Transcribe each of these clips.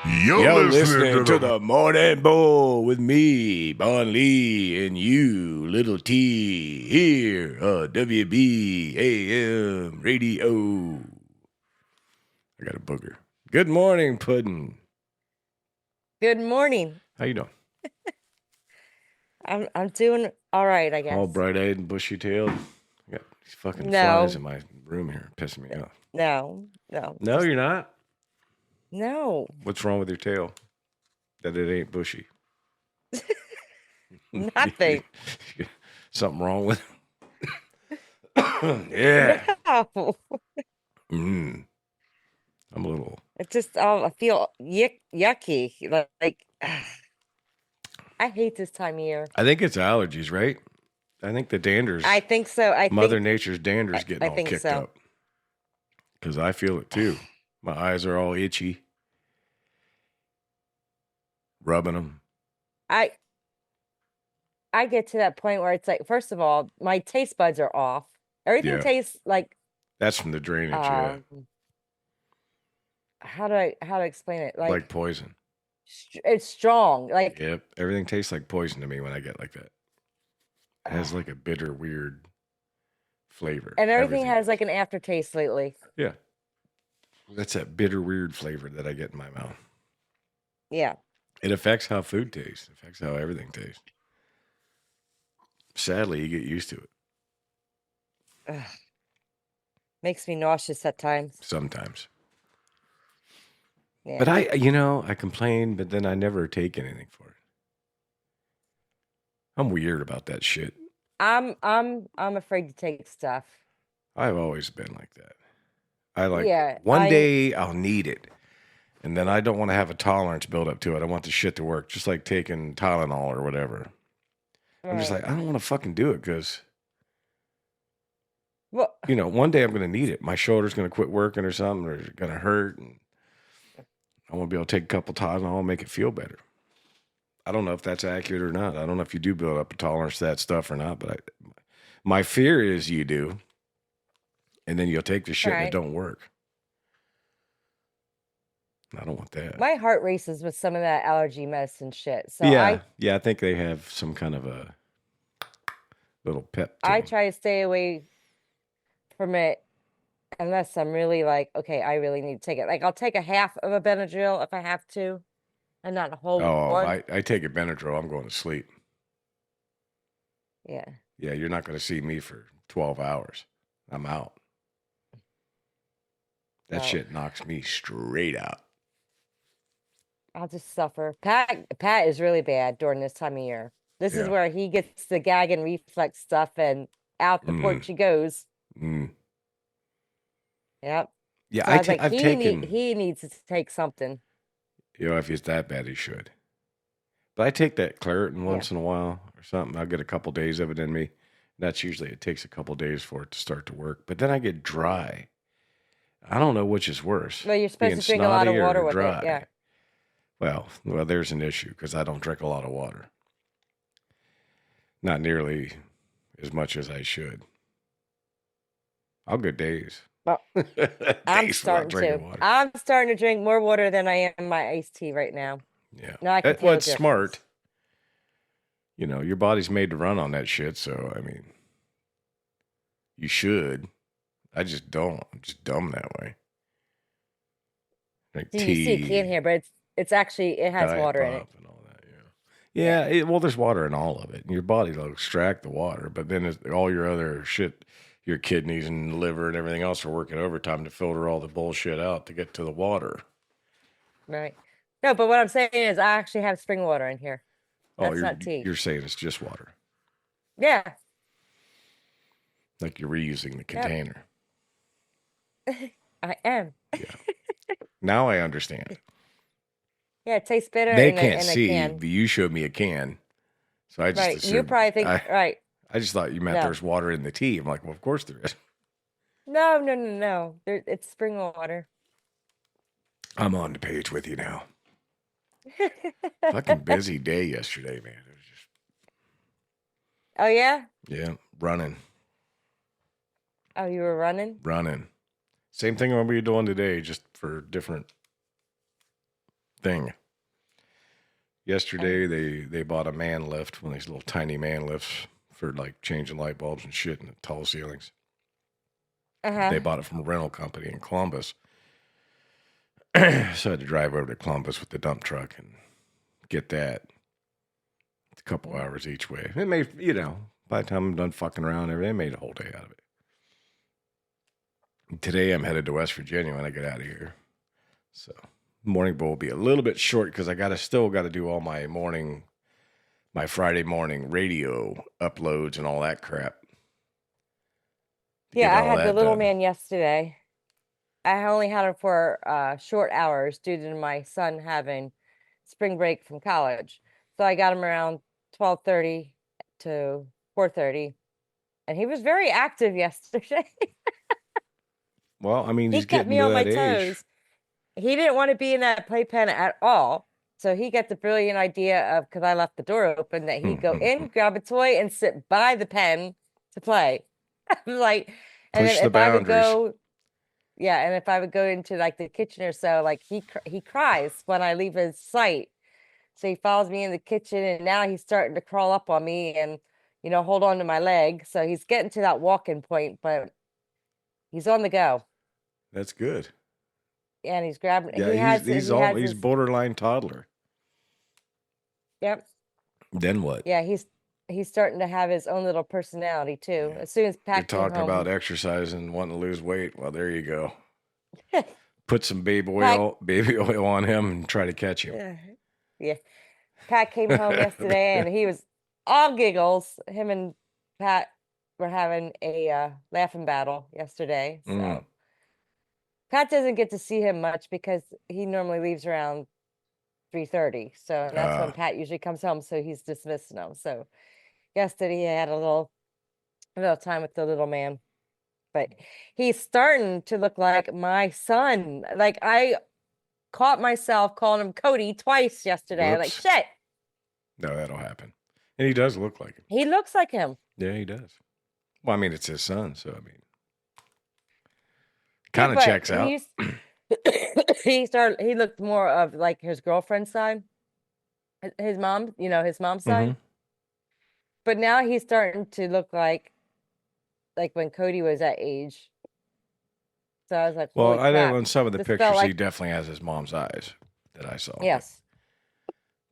You're listening to the Morning Bull with me, Bon Lee, and you, Little T, here on WB AM Radio. I got a booger. Good morning, Puddin'. Good morning. How you doing? I'm doing all right, I guess. All bright-eyed and bushy-tailed. I got these fucking No. flies in my room here, pissing me off. No. No, you're not? No. What's wrong with your tail? That it ain't bushy. Nothing. Something wrong with it? Yeah. No. I'm a little. It's just I feel yucky. Like I hate this time of year. I think it's allergies, right? I think the dander's. I think so. Mother Nature's dander's getting all kicked so. up. Because I feel it too. My eyes are all itchy. Rubbing them. I get to that point where it's like, first of all, my taste buds are off. Everything tastes like. That's from the drainage, yeah. How do I explain it? Like poison. It's strong. Like. Yep. Everything tastes like poison to me when I get like that. It has like a bitter, weird flavor. And everything has like an aftertaste lately. Yeah. That's that bitter, weird flavor that I get in my mouth. Yeah. It affects how food tastes. It affects how everything tastes. Sadly, you get used to it. Ugh. Makes me nauseous at times. Sometimes. Yeah. But I complain, but then I never take anything for it. I'm weird about that shit. I'm afraid to take stuff. I've always been like that. One day I'll need it. And then I don't want to have a tolerance build up to it. I want the shit to work, just like taking Tylenol or whatever. Right. I'm just like, I don't want to fucking do it because, one day I'm going to need it. My shoulder's going to quit working or something, or it's going to hurt. And I want to be able to take a couple Tylenol and make it feel better. I don't know if that's accurate or not. I don't know if you do build up a tolerance to that stuff or not, but my fear is you do. And then you'll take the shit and it don't work. I don't want that. My heart races with some of that allergy medicine shit. So I think they have some kind of a little pep. I try to stay away from it unless I'm really like, okay, I really need to take it. Like I'll take a half of a Benadryl if I have to, and not a whole one. I take a Benadryl, I'm going to sleep. Yeah. Yeah, you're not going to see me for 12 hours. I'm out. That shit knocks me straight out. I'll just suffer. Pat is really bad during this time of year. This is where he gets the gag and reflex stuff, and out the porch he goes. Mm. Yep. Yeah, so I've taken. He needs to take something. If it's that bad, he should. But I take that Claritin once in a while or something. I'll get a couple days of it in me. That's usually, it takes a couple days for it to start to work. But then I get dry. I don't know which is worse. Well, you're supposed to drink a lot of water with it. Yeah. Well, there's an issue because I don't drink a lot of water. Not nearly as much as I should. I'll go days. Well, I'm starting to drink more water than I am my iced tea right now. Yeah. Now I can feel it's smart. Your body's made to run on that shit. So, I mean, you should. I just don't. I'm just dumb that way. Drink tea. You see a can here, but it has water in it. And all that, yeah. There's water in all of it. And your body will extract the water, but then all your other shit, your kidneys and liver and everything else are working overtime to filter all the bullshit out to get to the water. Right. No, but what I'm saying is I actually have spring water in here. That's not tea. You're saying it's just water. Yeah. Like you're reusing the container. I am. Yeah. Now I understand. Yeah, it tastes better. They can't see, but you showed me a can. So I just assumed. You probably think, right. I just thought you meant there's water in the tea. I'm like, well, of course there is. No. It's spring water. I'm on the page with you now. Fucking busy day yesterday, man. It was just. Oh, yeah? Yeah, running. Oh, you were running? Running. Same thing we were doing today, just for different thing. Yesterday, they bought a man lift, one of these little tiny man lifts for like changing light bulbs and shit in the tall ceilings. They bought it from a rental company in Columbus. So I had to drive over to Columbus with the dump truck and get that. It's a couple hours each way. It made, by the time I'm done fucking around, it made a whole day out of it. Today I'm headed to West Virginia when I get out of here. So morning bowl will be a little bit short because I still got to do all my Friday morning radio uploads and all that crap. Yeah, I had the little man yesterday. I only had him for short hours due to my son having spring break from college. So I got him around 12:30 to 4:30, and he was very active yesterday. Well, I mean, He he's kept getting me to on my that age. toes. He didn't want to be in that playpen at all. So he got the brilliant idea of, because I left the door open, that he'd go in, grab a toy, and sit by the pen to play. I'm like, and Push then the if I would boundaries. go, yeah, and if I would go into like the kitchen or so, like he cries when I leave his sight. So he follows me in the kitchen, and now he's starting to crawl up on me and hold on to my leg. So he's getting to that walking point, but he's on the go. That's good. And he's grabbing. Yeah, he's borderline toddler. Yep. Then what? Yeah, he's starting to have his oin little personality too. Yeah. As soon as Pat You're came talking home, about exercise and wanting to lose weight. Well, there you go. Put some baby oil on him and try to catch him. Yeah. Pat came home yesterday and he was all giggles. Him and Pat were having a laughing battle yesterday. So Pat doesn't get to see him much because he normally leaves around 3:30. So that's when Pat usually comes home. So he's dismissing him. So yesterday he had a little time with the little man. But he's starting to look like my son. Like, I caught myself calling him Cody twice yesterday. Whoops. Like, shit. No, that'll happen. And he does look like him. He looks like him. Yeah, he does. Well, I mean, it's his son, so I mean, kind of checks out. He looked more of like his girlfriend's side, his mom, his mom's side. But now he's starting to look like when Cody was that age. So I was like, well, I know crap. on some of the pictures he definitely has his mom's eyes that I saw. Yes.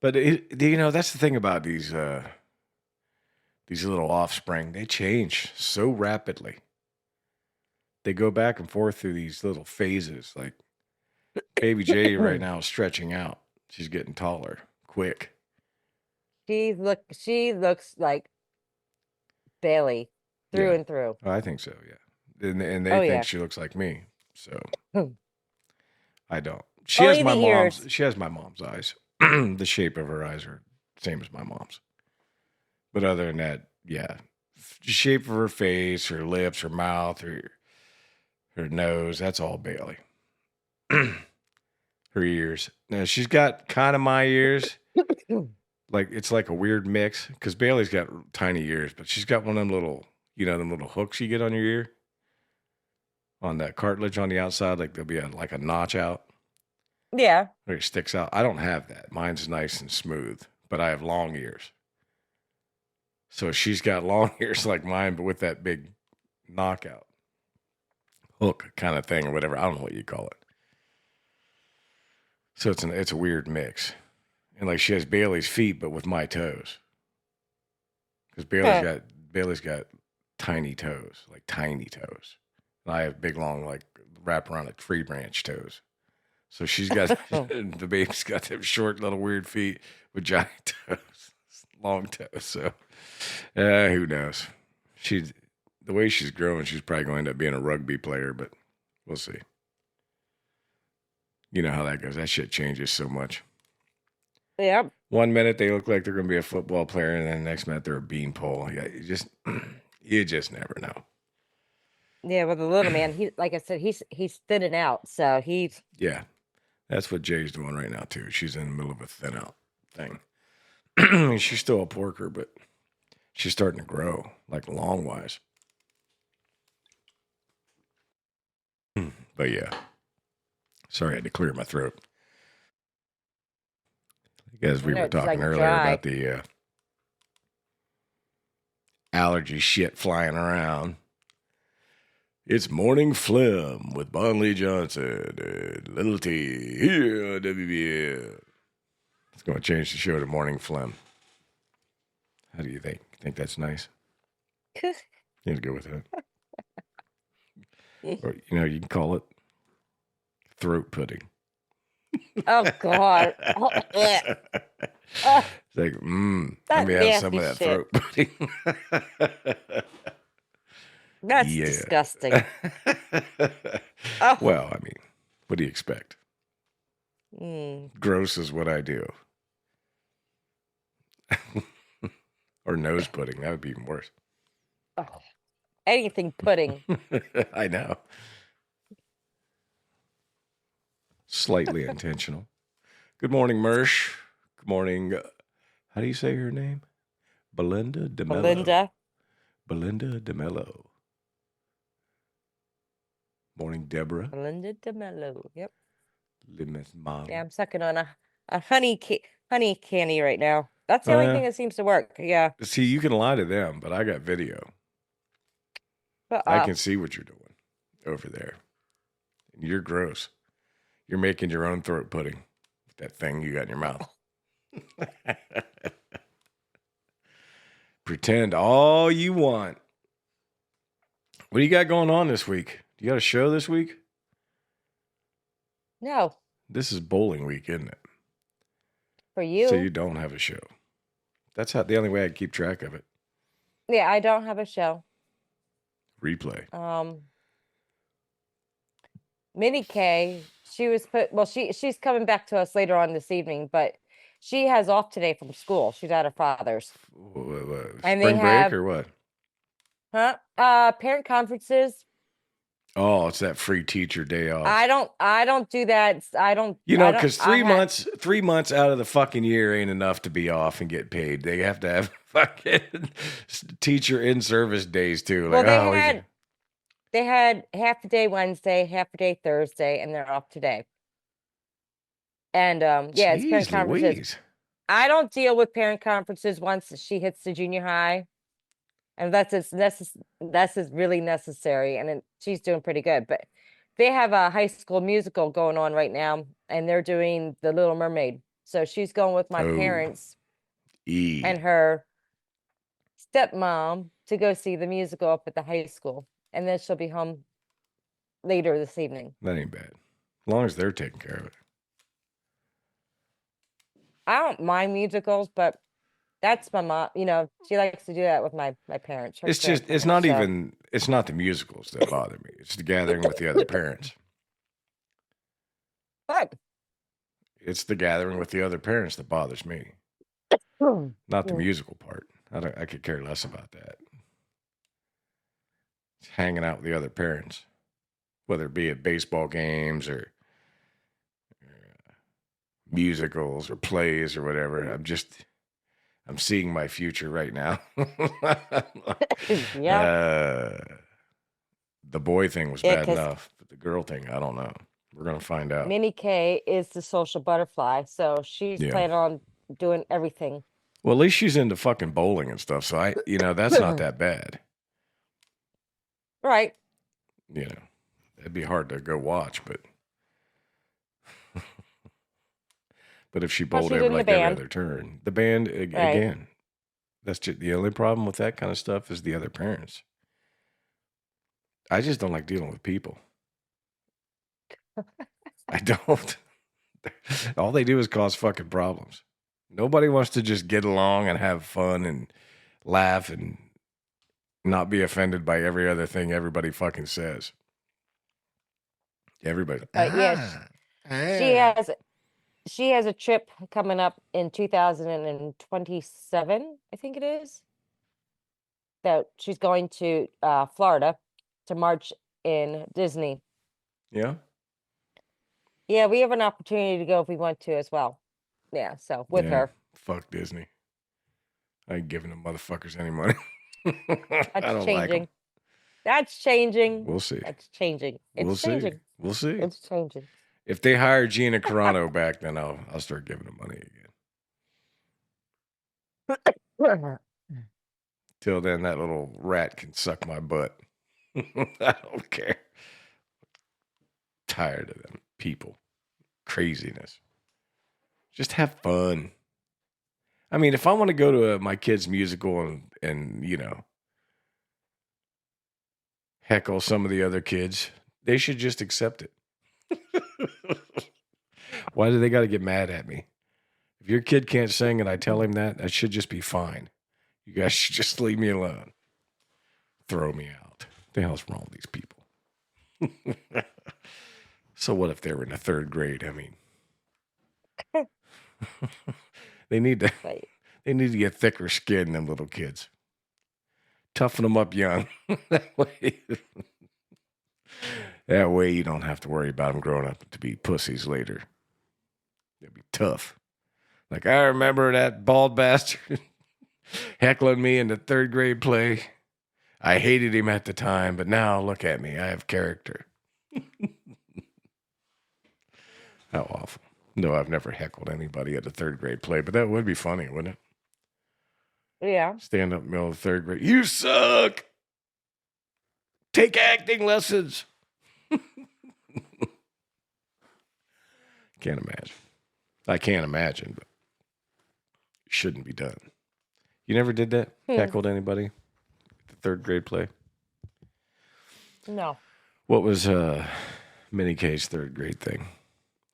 But that's the thing about these little offspring. They change so rapidly. They go back and forth through these little phases. Like baby J right now is stretching out. She's getting taller, quick. She looks like Bailey through and through. Oh, I think so, yeah. And they think she looks like me. So I don't. She has my mom's eyes. The shape of her eyes are the same as my mom's. But other than that, yeah. The shape of her face, her lips, her mouth, her nose, that's all Bailey. Her ears. Now, she's got kind of my ears. Like, it's like a weird mix. Because Bailey's got tiny ears, but she's got one of them little, them little hooks you get on your ear. On that cartilage on the outside, like there'll be like a notch out. Yeah. Where it sticks out. I don't have that. Mine's nice and smooth, but I have long ears. So she's got long ears like mine, but with that big knockout hook kind of thing or whatever. I don't know what you call it. So it's a weird mix. And like she has Bailey's feet, but with my toes. Because Bailey's got tiny toes, like tiny toes. And I have big, long, like wrap around a tree branch toes. So she's got the baby's got them short, little weird feet with giant toes, long toes. So who knows? The way she's growing, she's probably going to end up being a rugby player, but we'll see. You know how that goes. That shit changes so much. Yep. One minute they look like they're going to be a football player, and then the next minute they're a beanpole. Yeah, you just never know. Yeah, well, the little man, he, like I said, he's thinning out. So yeah, that's what Jay's doing right now too. She's in the middle of a thin out thing. She's still a porker, but she's starting to grow, like long wise. But yeah, sorry, I had to clear my throat. Because I we know were it's talking like earlier about dry. the allergy shit flying around. It's Morning Phlegm with Bonley Johnson and Little T here on WBL. It's going to change the show to Morning Phlegm. How do you think? Think that's nice? You need to go with that. Or, you can call it throat pudding. Oh God. Oh, It's like, let that me have some nasty of that shit. throat pudding. That's Yeah. disgusting. Oh. Well, I mean, what do you expect? Mm. Gross is what I do. Or nose pudding. That would be even worse. Oh. Anything pudding. I know. Slightly intentional. Good morning, Mersh. Good morning. How do you say her name? Belinda DeMello. Belinda DeMello. Morning, Deborah. Belinda DeMello. Yep. Limus Mom. Yeah, I'm sucking on a honey candy right now. That's the only thing that seems to work. Yeah. See, you can lie to them, but I got video. I can see what you're doing over there. You're gross. You're making your own throat pudding with that thing you got in your mouth. Pretend all you want. What do you got going on this week? Do you got a show this week? No. This is bowling week, isn't it? For you. So you don't have a show. That's the only way I keep track of it. Yeah, I don't have a show. Replay. Minnie K, she's coming back to us later on this evening, but she has off today from school. She's at her father's. And Spring break or what? Parent conferences. Oh, it's that free teacher day off. I don't do that. Because 3 months out of the fucking year ain't enough to be off and get paid. They have to have fucking teacher in service days too. Well, they had half a day Wednesday, half a day Thursday, and they're off today. And it's parent conferences. I don't deal with parent conferences once she hits the junior high, and that's really necessary. And she's doing pretty good. But they have a high school musical going on right now, and they're doing The Little Mermaid. So she's going with my parents and her stepmom to go see the musical up at the high school, and then she'll be home later this evening. That ain't bad, as long as they're taking care of it. I don't mind musicals, but that's my mom. She likes to do that with my parents. It's not the musicals that bother me. It's the gathering with the other parents. What? It's the gathering with the other parents that bothers me. Not the musical part. I could care less about that. It's hanging out with the other parents, whether it be at baseball games or musicals or plays or whatever. I'm seeing my future right now. Yeah. The boy thing was bad enough, but the girl thing, I don't know. We're going to find out. Minnie K is the social butterfly, so she's planning on doing everything. Well, at least she's into fucking bowling and stuff, so that's not that bad. Right. It'd be hard to go watch, but if she bowled every other turn, the band again. That's just the only problem with that kind of stuff is the other parents. I just don't like dealing with people. I don't. All they do is cause fucking problems. Nobody wants to just get along and have fun and laugh and not be offended by every other thing everybody fucking says. Everybody. She has a trip coming up in 2027, I think it is, that she's going to Florida to march in Disney. Yeah? Yeah, we have an opportunity to go if we want to as well. Yeah, so with her. Fuck Disney. I ain't giving them motherfuckers any money. That's changing. That's changing. We'll see. That's changing. We'll see. We'll see. It's changing. If they hire Gina Carano back, then I'll start giving them money again. Till then, that little rat can suck my butt. I don't care. Tired of them people. Craziness. Just have fun. I mean, if I want to go to my kid's musical and heckle some of the other kids, they should just accept it. Why do they got to get mad at me? If your kid can't sing and I tell him that should just be fine. You guys should just leave me alone. Throw me out. What the hell's wrong with these people? So what if they were in the third grade? I mean, they need to get thicker skin, them little kids. Toughen them up young. That way you don't have to worry about them growing up to be pussies later. It'd be tough. Like, I remember that bald bastard heckling me in the third grade play. I hated him at the time, but now look at me. I have character. How awful. No, I've never heckled anybody at a third grade play, but that would be funny, wouldn't it? Yeah. Stand up in the middle of the third grade. You suck. Take acting lessons. Can't imagine. I can't imagine, but it shouldn't be done. You never did that? Heckled anybody at the third grade play? No. What was Minnie K's third grade thing?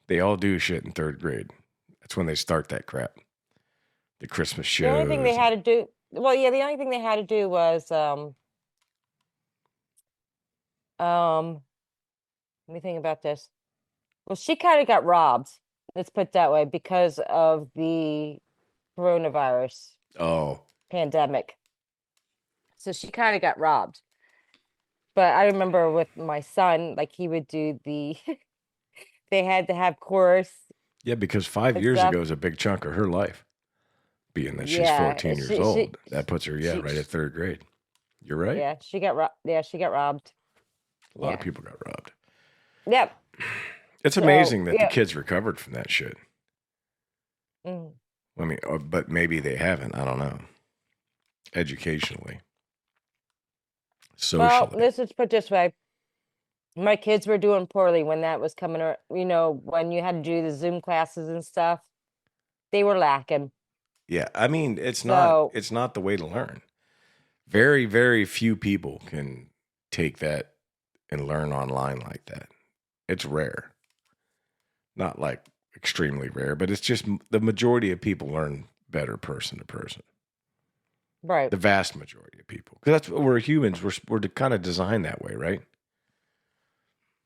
They all do shit in third grade. That's when they start that crap. The Christmas shows. The only thing they had to do, the only thing they had to do was, let me think about this. Well, she kind of got robbed, let's put it that way, because of the coronavirus pandemic. So she kind of got robbed. But I remember with my son, like he would do they had to have chorus. Yeah, because 5 years ago is a big chunk of her life. Being that she's 14 years old. That puts her, right at third grade. You're right. Yeah, she got robbed. A lot of people got robbed. Yep. It's amazing that the kids recovered from that shit. I mean, but maybe they haven't. I don't know. Educationally. Socially. Well, let's just put it this way. My kids were doing poorly when that was coming, when you had to do the Zoom classes and stuff. They were lacking. Yeah, I mean, it's not the way to learn. Very, very few people can take that and learn online like that. It's rare. Not like extremely rare, but it's just the majority of people learn better person to person. Right. The vast majority of people. Because that's what we're humans. We're kind of designed that way, right?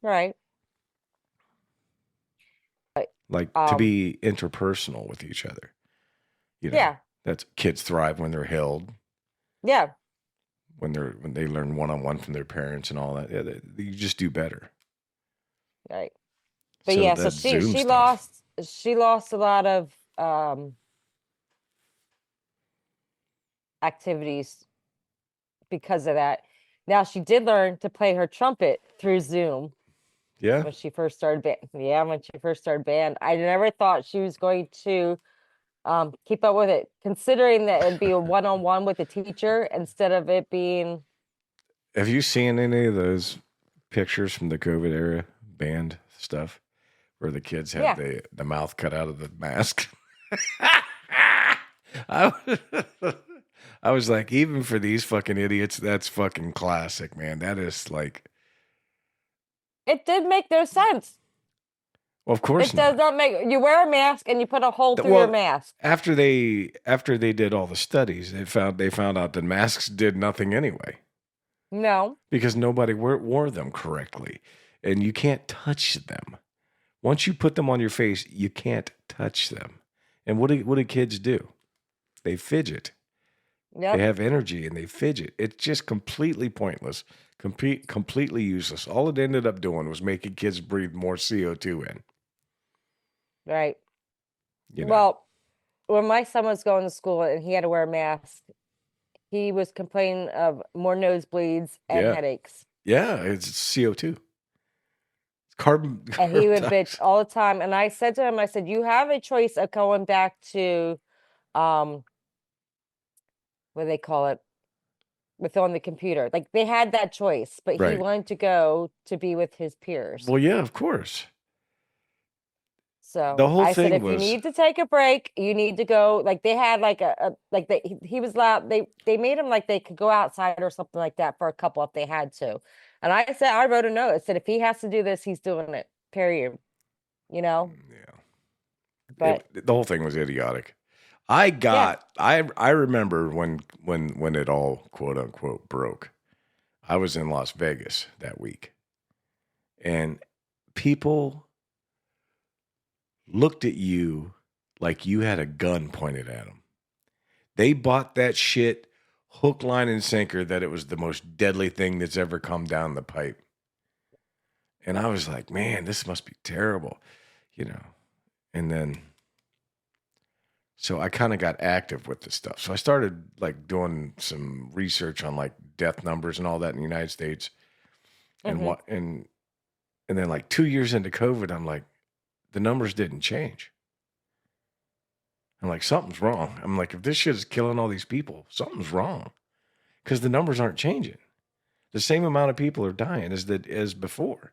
Right. Like to be interpersonal with each other. That's kids thrive when they're held. Yeah. When they learn one-on-one from their parents and all that. Yeah, you just do better. Right. But so she lost a lot of activities because of that. Now she did learn to play her trumpet through Zoom. Yeah. When she first started band. I never thought she was going to keep up with it, considering that it'd be a one-on-one with a teacher instead of it being. Have you seen any of those pictures from the COVID era band stuff where the kids have the mouth cut out of the mask? I was like, even for these fucking idiots, that's fucking classic, man. That is like. It did make no sense. Well, of course it does not make. You wear a mask and you put a hole through your mask. After they did all the studies, they found out that masks did nothing anyway. No, because nobody wore them correctly, and you can't touch them. Once you put them on your face, you can't touch them. And what do kids do? They fidget. Yep. They have energy and they fidget. It's just completely pointless. Completely useless. All it ended up doing was making kids breathe more CO2 in. Right. Well, when my son was going to school and he had to wear a mask, he was complaining of more nosebleeds and headaches. Yeah, it's CO2. It's carbon. And he would bitch all the time. And I said to him, you have a choice of going back to what do they call it, with on the computer. Like they had that choice, but he Right. wanted to go to be with his peers. Well, yeah, of course. The So whole I said, thing if you was need to take a break, you need to go. Like they had like like he was allowed. They made him like they could go outside or something like that for a couple if they had to. And I said, I wrote a note. I said, if he has to do this, he's doing it. Period. You know. yeah. But The whole thing was idiotic. yeah. I remember when it all quote unquote broke. I was in Las Vegas that week, and people looked at you like you had a gun pointed at them. They bought that shit hook, line, and sinker that it was the most deadly thing that's ever come down the pipe. And I was like, man, this must be terrible, you know. And then, so I kind of got active with this stuff. So I started like doing some research on like death numbers and all that in the United States. And Hmm. what, and then like 2 years into COVID, I'm like, the numbers didn't change. I'm like, something's wrong. I'm like, if this shit is killing all these people, something's wrong. Because the numbers aren't changing. The same amount of people are dying as before.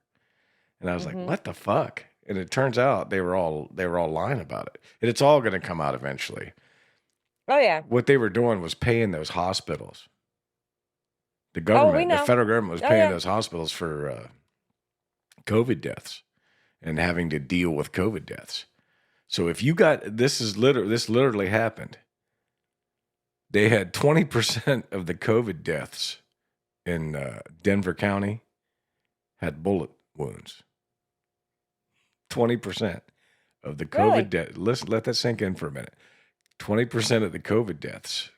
And I was like, Hmm. what the fuck? And it turns out they were all lying about it. And it's all going to come out eventually. Oh yeah. What they were doing was paying those hospitals. The Oh, we government, the know. federal government was Oh paying yeah. those hospitals for COVID deaths and having to deal with COVID deaths. So if you got this literally happened. They had 20% of the COVID deaths in Denver County had bullet wounds. 20% of the COVID Really? death. Listen, let that sink in for a minute. 20% of the COVID deaths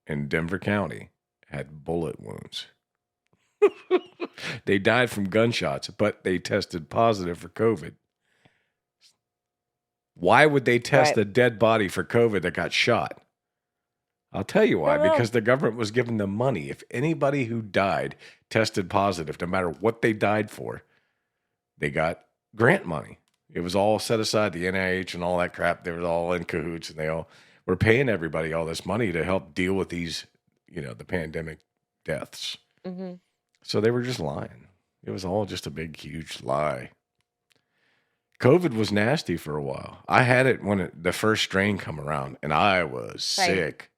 in Denver County had bullet wounds. They died from gunshots, but they tested positive for COVID. Why would they test Right. a dead body for COVID that got shot? I'll tell you why. Don't know. Because the government was giving them money. If anybody who died tested positive, no matter what they died for, they got grant money. It was all set aside, the NIH and all that crap. They were all in cahoots, and they all were paying everybody all this money to help deal with these, the pandemic deaths. Hmm. So they were just lying. It was all just a big, huge lie. COVID was nasty for a while. I had it when the first strain come around, and I was Same. sick.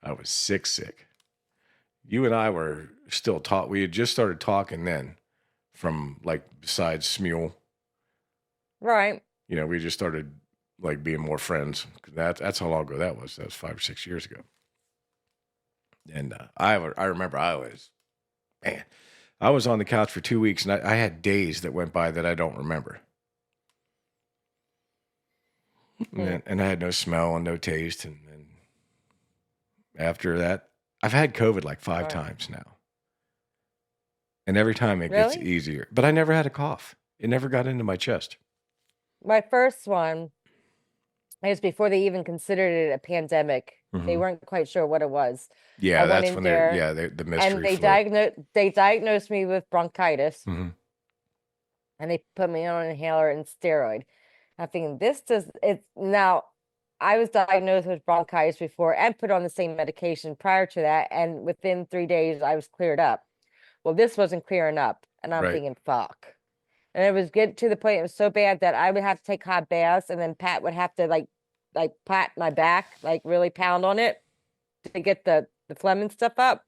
I was sick. You and I were still taught. We had just started talking then from like besides Smule. Right. We just started like being more friends. That's how long ago that was. That was 5 or 6 years ago. And I remember man, I was on the couch for 2 weeks, and I had days that went by that I don't remember. And I had no smell and no taste. And after that, I've had COVID like five Right. times now. And every time it gets Really? easier. But I never had a cough. It never got into my chest. My first one is before they even considered it a pandemic. They Hmm. weren't quite sure what it was. I Yeah, went that's in when there the and mystery flu. they diagnosed me with bronchitis, Hmm. and they put me on an inhaler and steroid. I'm thinking this does it now. I was diagnosed with bronchitis before and put on the same medication prior to that, and within 3 days I was cleared up. Well, this wasn't clearing up, and I'm Right. thinking, fuck. And it was getting to the point, it was so bad that I would have to take hot baths, and then Pat would have to like pat my back, like really pound on it to get the phlegm and stuff up.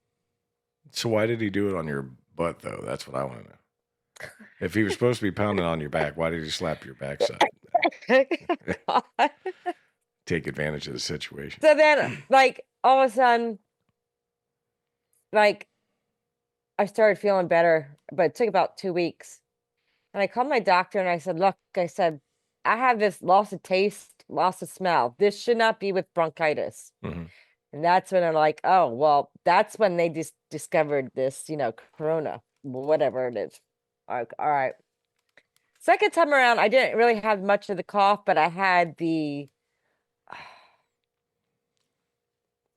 So why did he do it on your butt, though? That's what I want to know. If he was supposed to be pounding on your back, why did he slap your backside? God. Take advantage of the situation. So then, like all of a sudden, like I started feeling better, but it took about 2 weeks. And I called my doctor and I said, look, I said, I have this loss of taste, loss of smell. This should not be with bronchitis. Hmm. And that's when I'm like, oh, well, that's when they just discovered this, corona, whatever it is. Like, all right. Second time around, I didn't really have much of the cough, but I had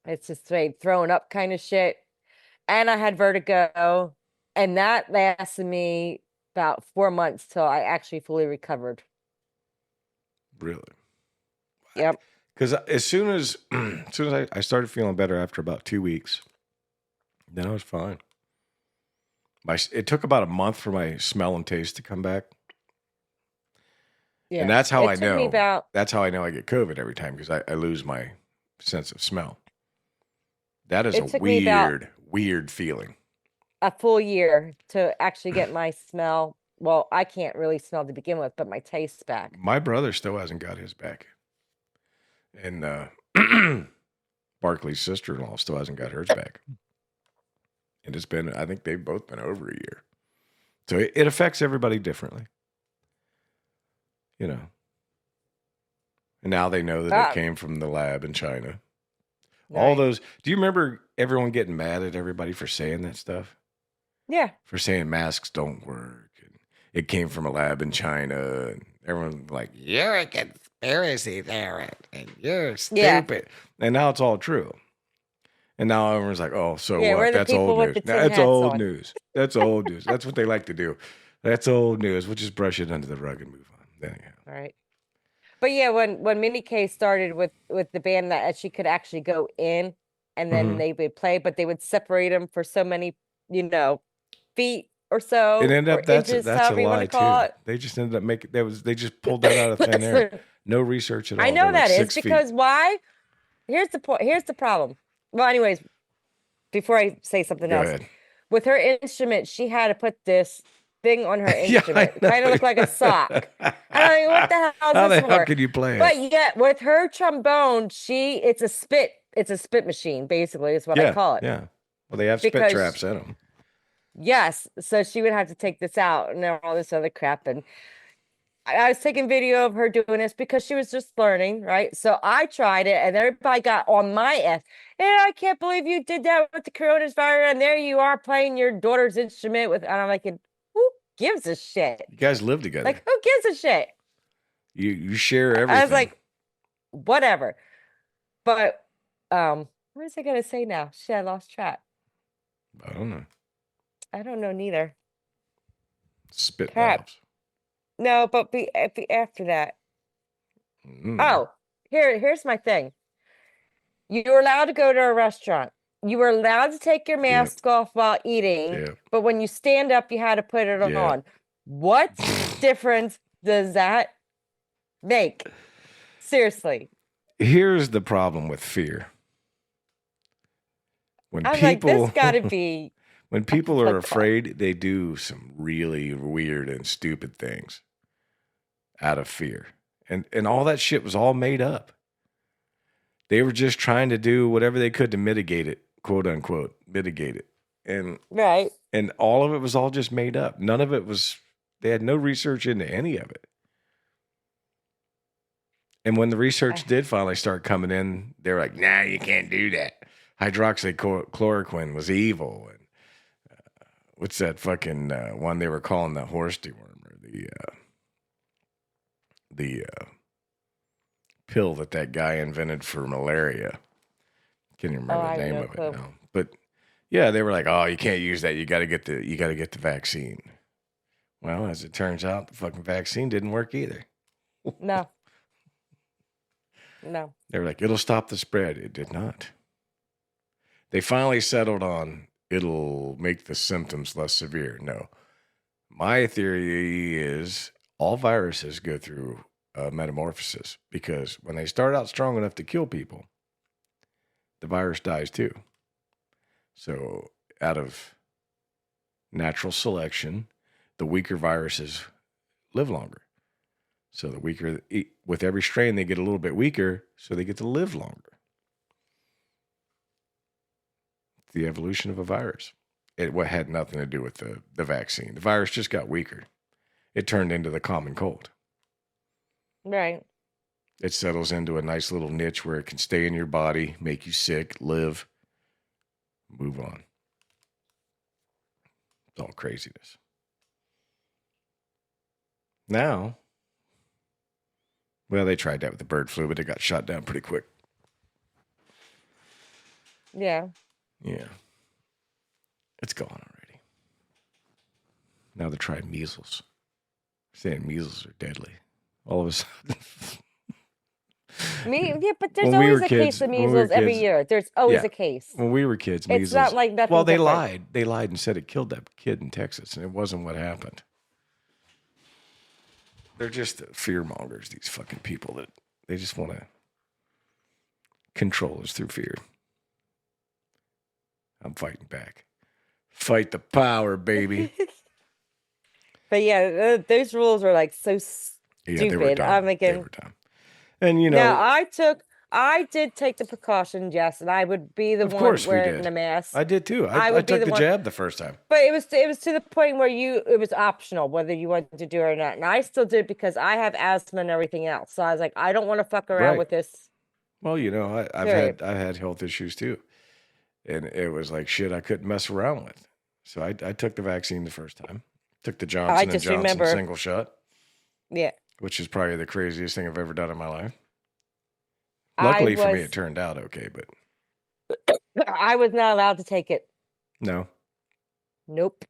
it's just like throwing up kind of shit. And I had vertigo. And that lasted me about 4 months till I actually fully recovered. Really? Yep. Because as soon as I started feeling better after about 2 weeks, then I was fine. It took about a month for my smell and taste to come back. And Yeah. that's how I It took me know. about That's how I know I get COVID every time because I lose my sense of smell. That is a it took me about weird feeling. a full year to actually get my smell. Well, I can't really smell to begin with, but my taste back. My brother still hasn't got his back. And Barkley's sister-in-law still hasn't got hers back. And it's been, I think they've both been over a year. So it affects everybody differently. You know. And now they know that it came from the lab in China. All Right. those. Do you remember everyone getting mad at everybody for saying that stuff? Yeah. For saying masks don't work. And it came from a lab in China. And everyone's like, you're a conspiracy theorist. And you're stupid. Yeah. And now it's all true. And now everyone's like, oh, so Yeah, what? we're the That's people old with news. the tin That's hats old on. news. That's old news. That's what they like to do. That's old news. We'll just brush it under the rug and move on. Anyhow. All right. But yeah, when Minnie K started with the band that she could actually go in and then they would play, but they would separate them for so many, feet or so, It ended or up that's inches, a however you want lie to call too. it. They just ended up making they just pulled that out of thin air. Listen, No research at all. I know They're like that is 6 feet. because why? Here's the point. Here's the problem. Well, anyways, before I say something Go else, ahead. with her instrument, she had to put this thing on her Yeah, instrument. I know. Kind of looked like a sock. And I'm like, what the hell is How this the hell for? could you play But it? yet with her trombone, it's a spit machine, basically, is what I call it. Yeah. Well, they have spit Because traps in them. yes, so she would have to take this out and all this other crap. And I was taking video of her doing this because she was just learning, right? So I tried it, and everybody got on my ass. Yeah, I can't believe you did that with the coronavirus, and there you are playing your daughter's instrument with. And I'm like, who gives a shit? You guys live together. Like, who gives a shit? You share everything. I was like, whatever. But what was I gonna say now? Shit, I lost track. I don't know. I don't know neither. Spit Crap. valves. No, but after that. Oh, here's my thing. You were allowed to go to a restaurant. You were allowed to take your mask off while eating, but when you stand up, you had to put it on. What difference does that make? Seriously. Here's the problem with fear. When I'm people, like, this gotta be. When people are afraid, they do some really weird and stupid things out of fear. And all that shit was all made up. They were just trying to do whatever they could to mitigate it, quote unquote, mitigate it. And right. And all of it was all just made up. None of it was, they had no research into any of it. And when the research did finally start coming in, they were like, nah, you can't do that. Hydroxychloroquine was evil. And what's that fucking one they were calling the horse dewormer? The pill that guy invented for malaria. Can't even remember the name of it now. But yeah, they were like, oh, you can't use that. You got to get the vaccine. Well, as it turns out, the fucking vaccine didn't work either. No. They were like, it'll stop the spread. It did not. They finally settled on it'll make the symptoms less severe. No. My theory is all viruses go through metamorphosis because when they start out strong enough to kill people, the virus dies too. So out of natural selection, the weaker viruses live longer. So the weaker, with every strain, they get a little bit weaker, so they get to live longer. The evolution of a virus. It had nothing to do with the vaccine. The virus just got weaker. It turned into the common cold. Right. It settles into a nice little niche where it can stay in your body, make you sick, live, move on. It's all craziness. Now, well, they tried that with the bird flu, but it got shot down pretty quick. Yeah. Yeah. It's gone already. Now they're trying measles. Saying measles are deadly. All of a sudden, But there's When we always were a case kids, of when we were measles every kids, year. There's always yeah, a case. when we were kids, It's not measles. like nothing Well, they different. lied. They lied and said it killed that kid in Texas, and it wasn't what happened. They're just fear mongers. These fucking people that they just want to control us through fear. I'm fighting back. Fight the power, baby. But yeah, those rules were like so Yeah, they were stupid. dumb. I'm They thinking, were dumb. And you now know, I did take the precautions, yes, and I would be the of one course we wearing did. the mask. I did too. I I would be took the the one, jab the first time. but it was to the point where it was optional whether you wanted to do it or not. And I still did because I have asthma and everything else. So I was like, I don't want to fuck around Right. with this. Well, you know, Period. I've had health issues too, and it was like shit I couldn't mess around with. So I took the vaccine the first time. Took the I Johnson and just Johnson remember, single shot, yeah, which is probably the craziest thing I've ever done in my life. I Luckily for me, was it turned out okay, but I was not allowed to take it. no. Nope.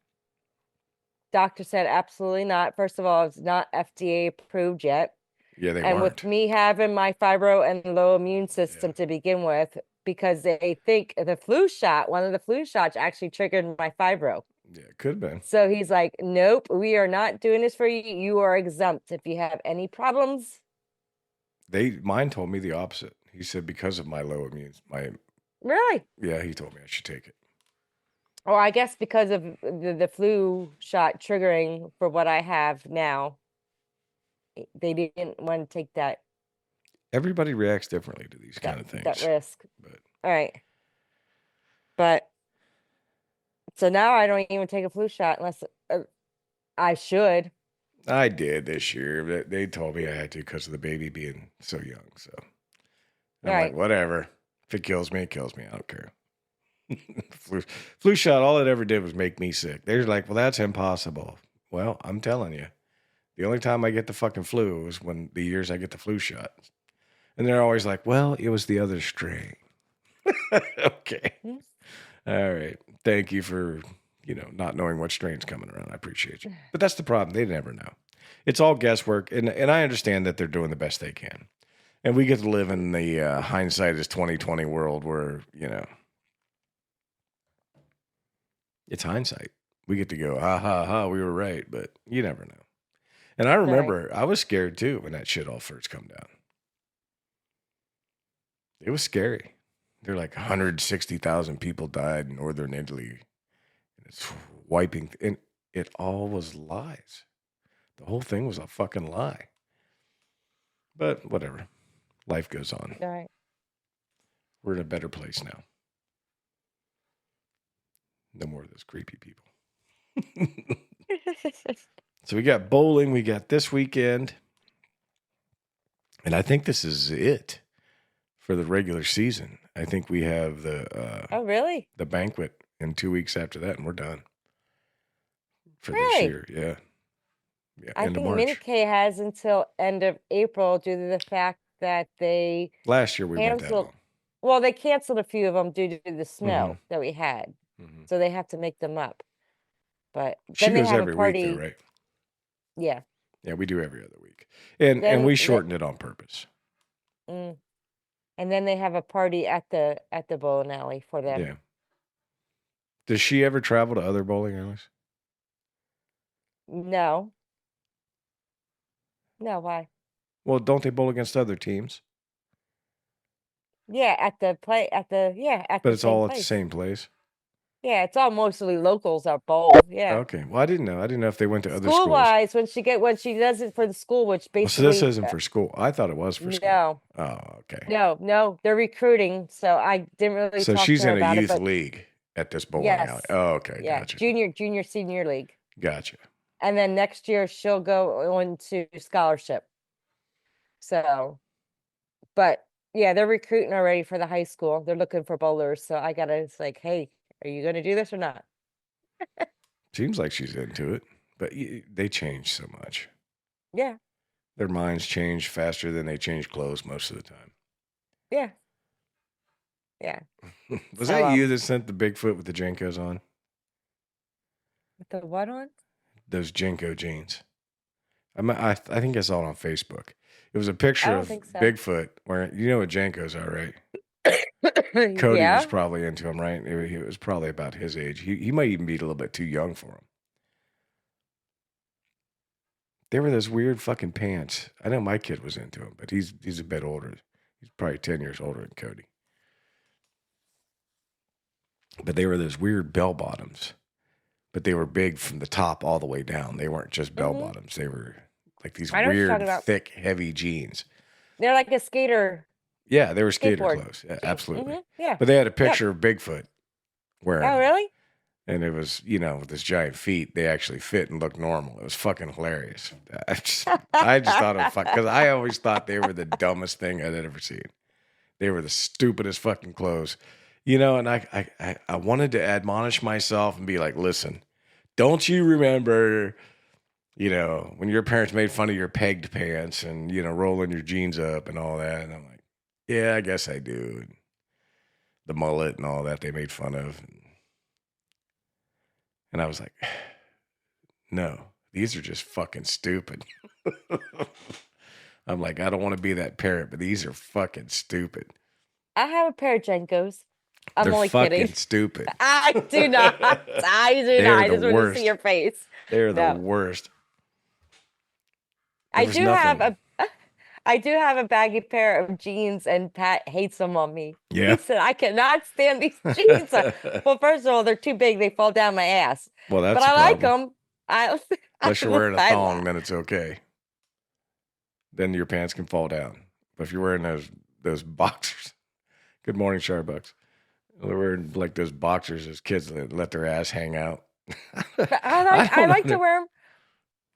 Doctor said absolutely not. First of all, it's not FDA approved yet. Yeah, they And weren't. with me having my fibro and low immune system to begin with, because they think the flu shot, one of the flu shots actually triggered my fibro. Yeah, it could have been. So he's like, nope, we are not doing this for you. You are exempt. If you have any problems. Mine told me the opposite. He said because of my low immune, Really? yeah, he told me I should take it. Or I guess because of the flu shot triggering for what I have now, they didn't want to take that Everybody reacts differently to these kind of things. that risk. But All right. But so now I don't even take a flu shot unless I should. I did this year. They told me I had to because of the baby being so young. So I'm like, Right. whatever. If it kills me, it kills me. I don't care. flu shot, all it ever did was make me sick. They're like, well, that's impossible. Well, I'm telling you, the only time I get the fucking flu is when the years I get the flu shot. And they're always like, well, it was the other strain. Okay. All right. Thank you for, not knowing what strain's coming around. I appreciate you. But that's the problem. They never know. It's all guesswork. And I understand that they're doing the best they can. And we get to live in the hindsight is 2020 world where, it's hindsight. We get to go, ha, ha, ha, we were right. But you never know. And I remember I was scared too when that shit all first come down. It was scary. They're like 160,000 people died in northern Italy. It's wiping, and it all was lies. The whole thing was a fucking lie. But whatever. Life goes on. All right. We're in a better place now. No more of those creepy people. So we got bowling. We got this weekend. And I think this is it for the regular season. I think we have the oh, really? The banquet in 2 weeks after that, and we're done for Really? this year. Yeah. Yeah. I End of think March. Mini K has until end of April due to the fact that they Last year we went that canceled. long. Well, they canceled a few of them due to the snow that we had. Mhm. So they have to make them up. But She then they goes have every a party. week, though, right? Yeah. Yeah, we do every other week, and we shortened it on purpose. And then they have a party at the bowling alley for them. Yeah. Does she ever travel to other bowling alleys? No. No, why? Well, don't they bowl against other teams? Yeah, at the But it's all at the same place. Yeah, it's all mostly locals that bowl. Yeah. Okay. Well, I didn't know. I didn't know if they went to other schools. School wise, when she does it for the school, which basically So this isn't for school. I thought it was for school. No. Oh, okay. No, they're recruiting, so I didn't really So talk she's to her in about a it, youth but league at this bowling Yes. alley. Oh, okay. yeah, Gotcha. junior, senior league. Gotcha. And then next year she'll go on to scholarship. So, but yeah, they're recruiting already for the high school. They're looking for bowlers. So it's like, hey, are you going to do this or not? Seems like she's into it, but they change so much. Yeah. Their minds change faster than they change clothes most of the time. Yeah. Yeah. Was So, that you that sent the Bigfoot with the Jenkos on? With the what on? Those Jenko jeans. I think I saw it on Facebook. It was a I picture don't of think so. Bigfoot wearing, you know what Jankos are, right? Cody was Yeah. probably into him, right? He was probably about his age. He might even be a little bit too young for him. They were those weird fucking pants. I know my kid was into him, but he's a bit older. He's probably 10 years older than Cody. But they were those weird bell bottoms. But they were big from the top all the way down. They weren't just bell Hmm. bottoms. They were like these I know what you're talking weird, about. thick, heavy jeans. They're like a skater Yeah, they were skater skateboard clothes. Yeah, jeans. absolutely. Yeah. But they had a Yep. picture of Bigfoot wearing Oh, them. really? And it was, with this giant feet, they actually fit and looked normal. It was fucking hilarious. I just thought it was fun because I always thought they were the dumbest thing I'd ever seen. They were the stupidest fucking clothes, and I wanted to admonish myself and be like, listen, don't you remember, when your parents made fun of your pegged pants and, rolling your jeans up and all that? And I'm like, yeah, I guess I do. The mullet and all that they made fun of. And I was like, no, these are just fucking stupid. I'm like, I don't want to be that parent, but these are fucking stupid. I have a pair of Jenkos. I'm They're only fucking kidding. stupid. I do not. I do They not. are I the just want to see worst. your face. They're the No. worst. There I was do have nothing. I do have a baggy pair of jeans, and Pat hates them on me. Yeah. He said I cannot stand these jeans. Well, first of all, they're too big; they fall down my ass. Well, But that's a I like problem. them. I Unless you're wearing a I thong, then it's okay. Then your pants can fall down. But if you're wearing those boxers, good morning, Starbucks. They're wearing like those boxers as kids that let their ass hang out. But I like to wear them.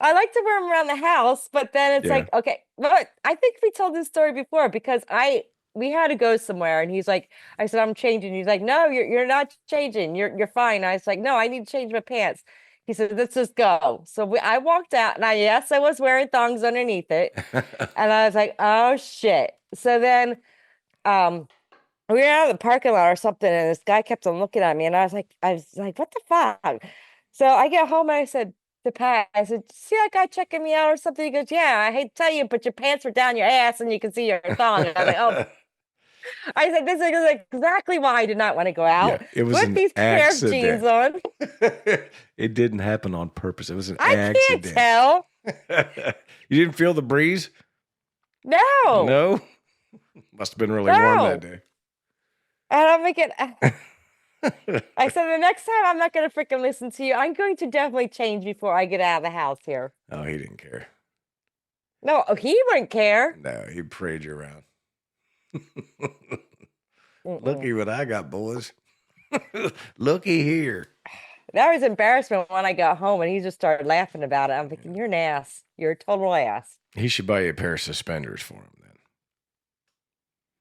I like to wear them around the house, but then it's Yeah. like, okay, but I think we told this story before because we had to go somewhere and he's like, I said, I'm changing. He's like, no, you're not changing. You're fine. I was like, no, I need to change my pants. He said, let's just go. So I walked out and yes, I was wearing thongs underneath it. And I was like, oh shit. So then we were out of the parking lot or something, and this guy kept on looking at me, and I was like, what the fuck? So I get home and I said to Pat, I said, see that guy checking me out or something? He goes, yeah, I hate to tell you, but your pants were down your ass and you can see your thong. And I was like, oh, I said, this is exactly why I did not want to go out. Yeah, it was Put an these pair of jeans accident. on. It didn't happen on purpose. It was an I accident. can't tell. You didn't feel the breeze? No. No? Must have been really warm that day. And I'm making. I said, the next time I'm not going to freaking listen to you. I'm going to definitely change before I get out of the house here. Oh, he didn't care. No, he wouldn't care. No, he parade you around. Looky what I got, boys. Looky here. That was embarrassment when I got home and he just started laughing about it. I'm thinking, you're an ass. You're a total ass. He should buy you a pair of suspenders for him then.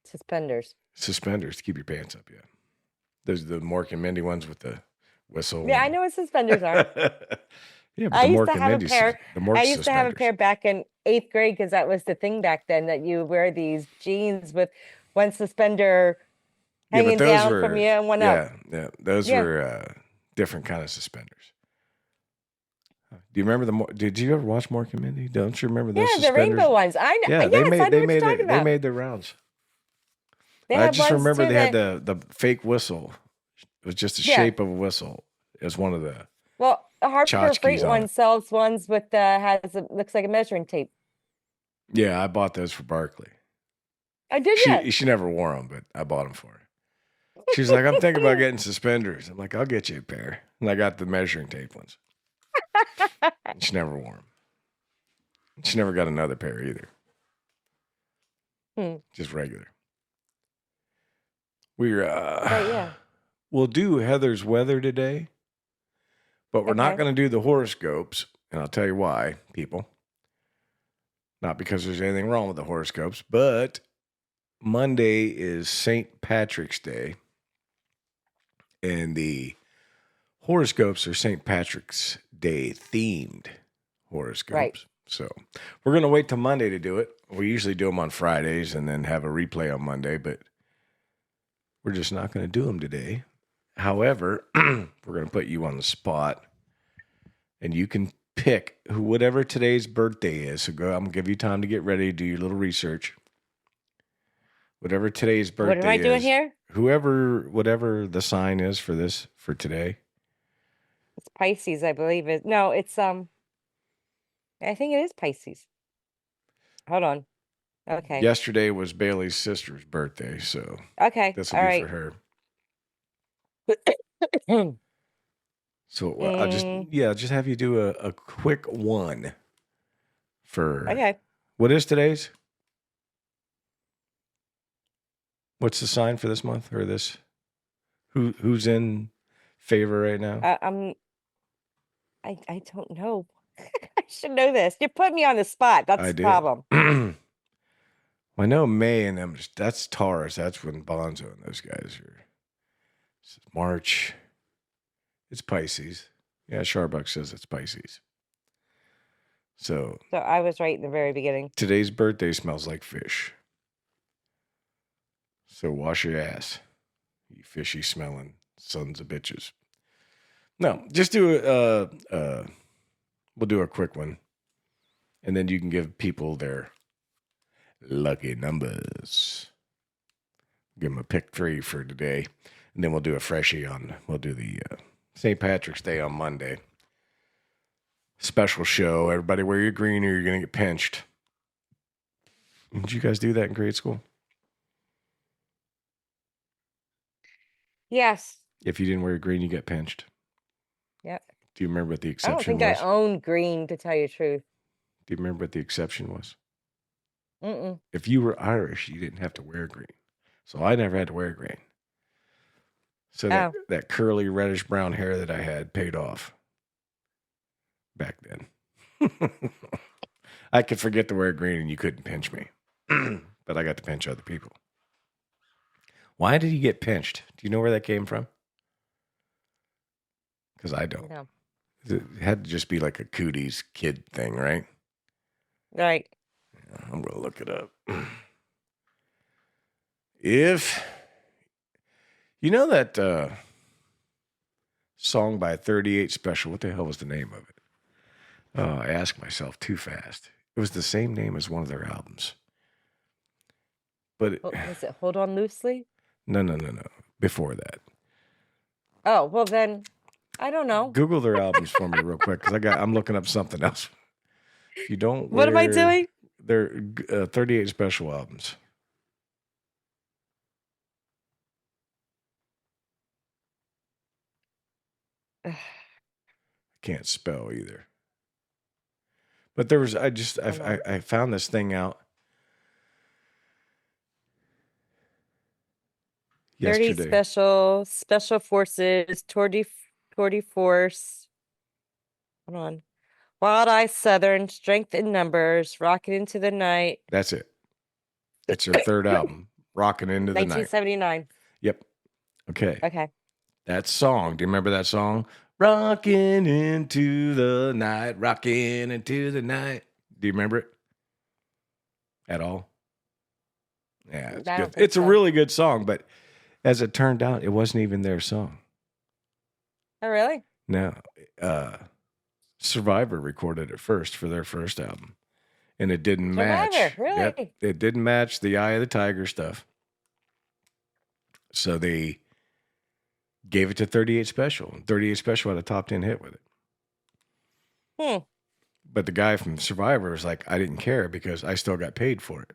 Suspenders. Suspenders to keep your pants up, yeah. Those are the Mork and Mindy ones with the whistle. Yeah, I know what suspenders are. Yeah, but I the used Mork to and have a Mindy, pair. the Mork I used to have a suspenders. pair back in 8th grade because that was the thing back then, that you wear these jeans with one suspender hanging down from you and one up. Yeah, those were different kind of suspenders. Do you remember did you ever watch Mork and Mindy? Don't you remember those suspenders? The rainbow ones. I know. Yeah, Yes, they I know what you're talking about. They made their rounds. They I had just ones remember too they had that- the fake whistle. It was just the shape of a whistle. It was one of the Well, the Harper tchotchkes Freight on one it. sells ones with looks like a measuring tape. Yeah, I bought those for Barkley. I did that. She never wore them, but I bought them for her. She's like, I'm thinking about getting suspenders. I'm like, I'll get you a pair. And I got the measuring tape ones. And she never wore them. She never got another pair either. Just regular. We'll do Heather's weather today, but we're not going to do the horoscopes. And I'll tell you why, people. Not because there's anything wrong with the horoscopes, but Monday is St. Patrick's Day. And the horoscopes are St. Patrick's Day themed horoscopes. Right. So we're going to wait till Monday to do it. We usually do them on Fridays and then have a replay on Monday, but we're just not going to do them today. However, we're going to put you on the spot, and you can pick whatever today's birthday is. So go. I'm gonna give you time to get ready, do your little research. Whatever today's birthday What am I doing is, here? whatever the sign is for today. It's Pisces, I believe it. No, it's I think it is Pisces. Hold on. Okay. Yesterday was Bailey's sister's birthday, so Okay. this will All be right. for her. Mm, So I'll just have you do a quick one for okay. what is today's? What's the sign for this month or this? Who's in favor right now? I don't know. I should know this. You're putting me on the spot. That's I the did. problem. I know May and them. That's Taurus. That's when Bonzo and those guys are. This is March. It's Pisces. Yeah, Sharbuck says it's Pisces. So I was right in the very beginning. today's birthday smells like fish. So wash your ass, you fishy smelling sons of bitches. No, just do we'll do a quick one, and then you can give people their lucky numbers. Give them a pick 3 for today, and then we'll do a freshie we'll do the St. Patrick's Day on Monday. Special show. Everybody wear your green or you're going to get pinched. Did you guys do that in grade school? Yes. If you didn't wear green, you get pinched. Yep. Do you remember what the I exception don't think was? I own green, to tell you the truth. Do you remember what the exception was? Mm-mm. If you were Irish, you didn't have to wear green. So I never had to wear green. So that curly reddish brown hair that I had paid off back then. I could forget to wear green and you couldn't pinch me. But I got to pinch other people. Why did he get pinched? Do you know where that came from? Because I don't. No. It had to just be like a cooties kid thing, right? Right. Yeah, I'm going to look it up. If you know that song by 38 Special, what the hell was the name of it? I asked myself too fast. It was the same name as one of their albums. But Was it Hold On Loosely? No. Before that. Oh, well then, I don't know. Google their albums for me real quick because I'm looking up something else. If you don't What am I doing? They're 38 Special albums. Can't spell either. But there was I found this thing out yesterday. 30 Special Forces, Tour de Force. Hold on. Wild Eye Southern, Strength in Numbers, Rockin' Into the Night. That's it. It's their third album, Rockin' Into the Night. 1979. Yep. Okay. Okay. That song. Do you remember that song? Rockin' into the night, rockin' into the night. Do you remember it at all? Yeah, it's good. It's a really good song, but as it turned out, it wasn't even their song. Oh, really? No. Survivor recorded it first for their first album, and it didn't match. Really? Yep, it didn't match the Eye of the Tiger stuff. So they gave it to 38 Special. 38 Special had a top 10 hit with it. But the guy from Survivor was like, I didn't care because I still got paid for it.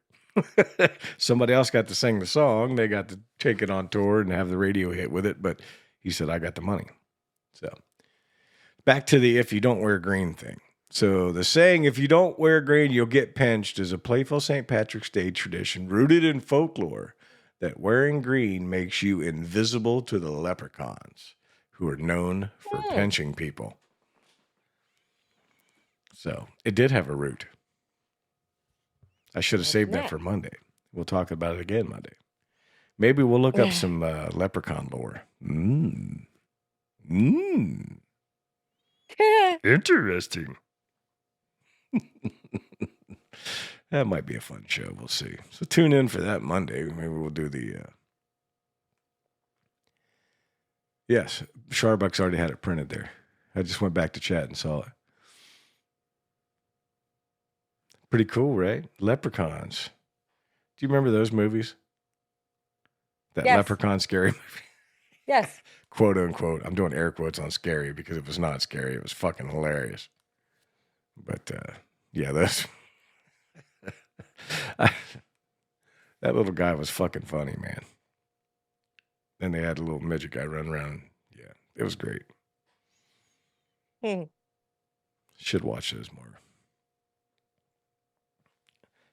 Somebody else got to sing the song. They got to take it on tour and have the radio hit with it. But he said, I got the money. So back to the if you don't wear green thing. So the saying, if you don't wear green, you'll get pinched is a playful St. Patrick's Day tradition rooted in folklore that wearing green makes you invisible to the leprechauns who are known for pinching people. So it did have a root. I should have saved that for Monday. We'll talk about it again Monday. Maybe we'll look up some leprechaun lore. Interesting. That might be a fun show. We'll see. So tune in for that Monday. Maybe we'll do the... Yes, Starbucks already had it printed there. I just went back to chat and saw it. Pretty cool, right? Leprechauns. Do you remember those movies? That Yes. Leprechaun scary movie, Yes. quote unquote. I'm doing air quotes on scary because it was not scary. It was fucking hilarious. But yeah, that's that little guy was fucking funny, man. Then they had a little midget guy run around. Yeah, it was great. Hmm. Should watch those more.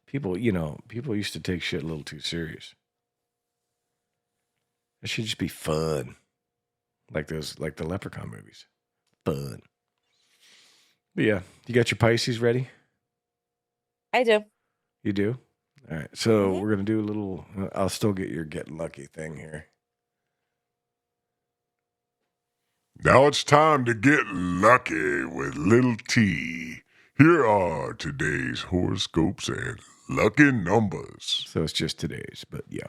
People, people used to take shit a little too serious. It should just be fun. Like the Leprechaun movies. Fun. But yeah, you got your Pisces ready? I do. You do? All right. So Hmm. we're going to do a little, I'll still get your get lucky thing here. Now it's time to get lucky with Little T. Here are today's horoscopes and lucky numbers. So it's just today's, but yeah.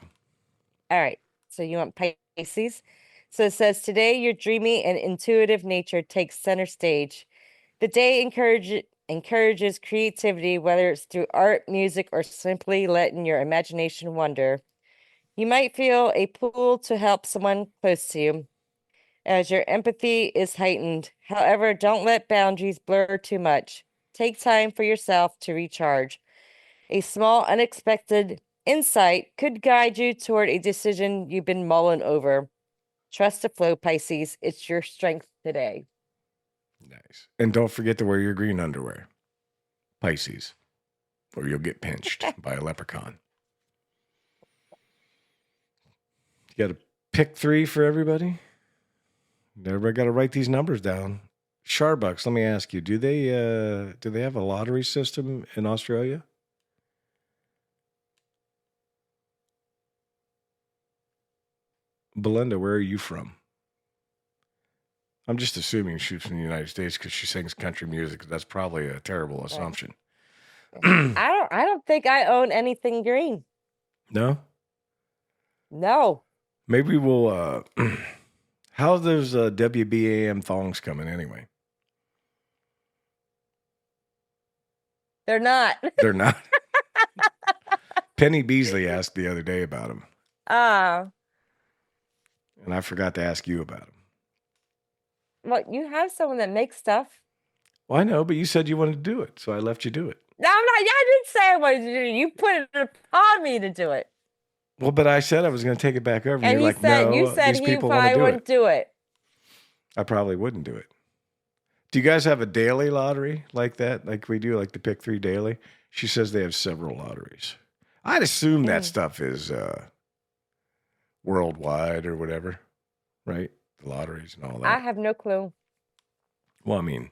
All right. So you want Pisces? So it says today your dreamy and intuitive nature takes center stage. The day encourages creativity, whether it's through art, music, or simply letting your imagination wander. You might feel a pull to help someone close to you, as your empathy is heightened. However, don't let boundaries blur too much. Take time for yourself to recharge. A small, unexpected insight could guide you toward a decision you've been mulling over. Trust the flow, Pisces. It's your strength today. Nice. And don't forget to wear your green underwear, Pisces, or you'll get pinched by a leprechaun. You got to pick 3 for everybody? Everybody got to write these numbers down. Starbucks, let me ask you, do they have a lottery system in Australia? Belinda, where are you from? I'm just assuming she's from the United States because she sings country music. That's probably a terrible assumption. I don't think I own anything green. No? No. Maybe we'll how's those WBAM thongs coming anyway? They're not. They're not. Penny Beasley asked the other day about them. And I forgot to ask you about them. Well, you have someone that makes stuff. Well, I know, but you said you wanted to do it, so I let you do it. No, I'm not. I didn't say I wanted to do it. You put it upon me to do it. Well, but I said I was going to take it back over. And you're like, no, you said these he people want to probably do wouldn't it. do it. I probably wouldn't do it. Do you guys have a daily lottery like that? Like we do, like the Pick 3 daily? She says they have several lotteries. I'd assume that stuff is worldwide or whatever, right? The lotteries and all that. I have no clue. Well, I mean,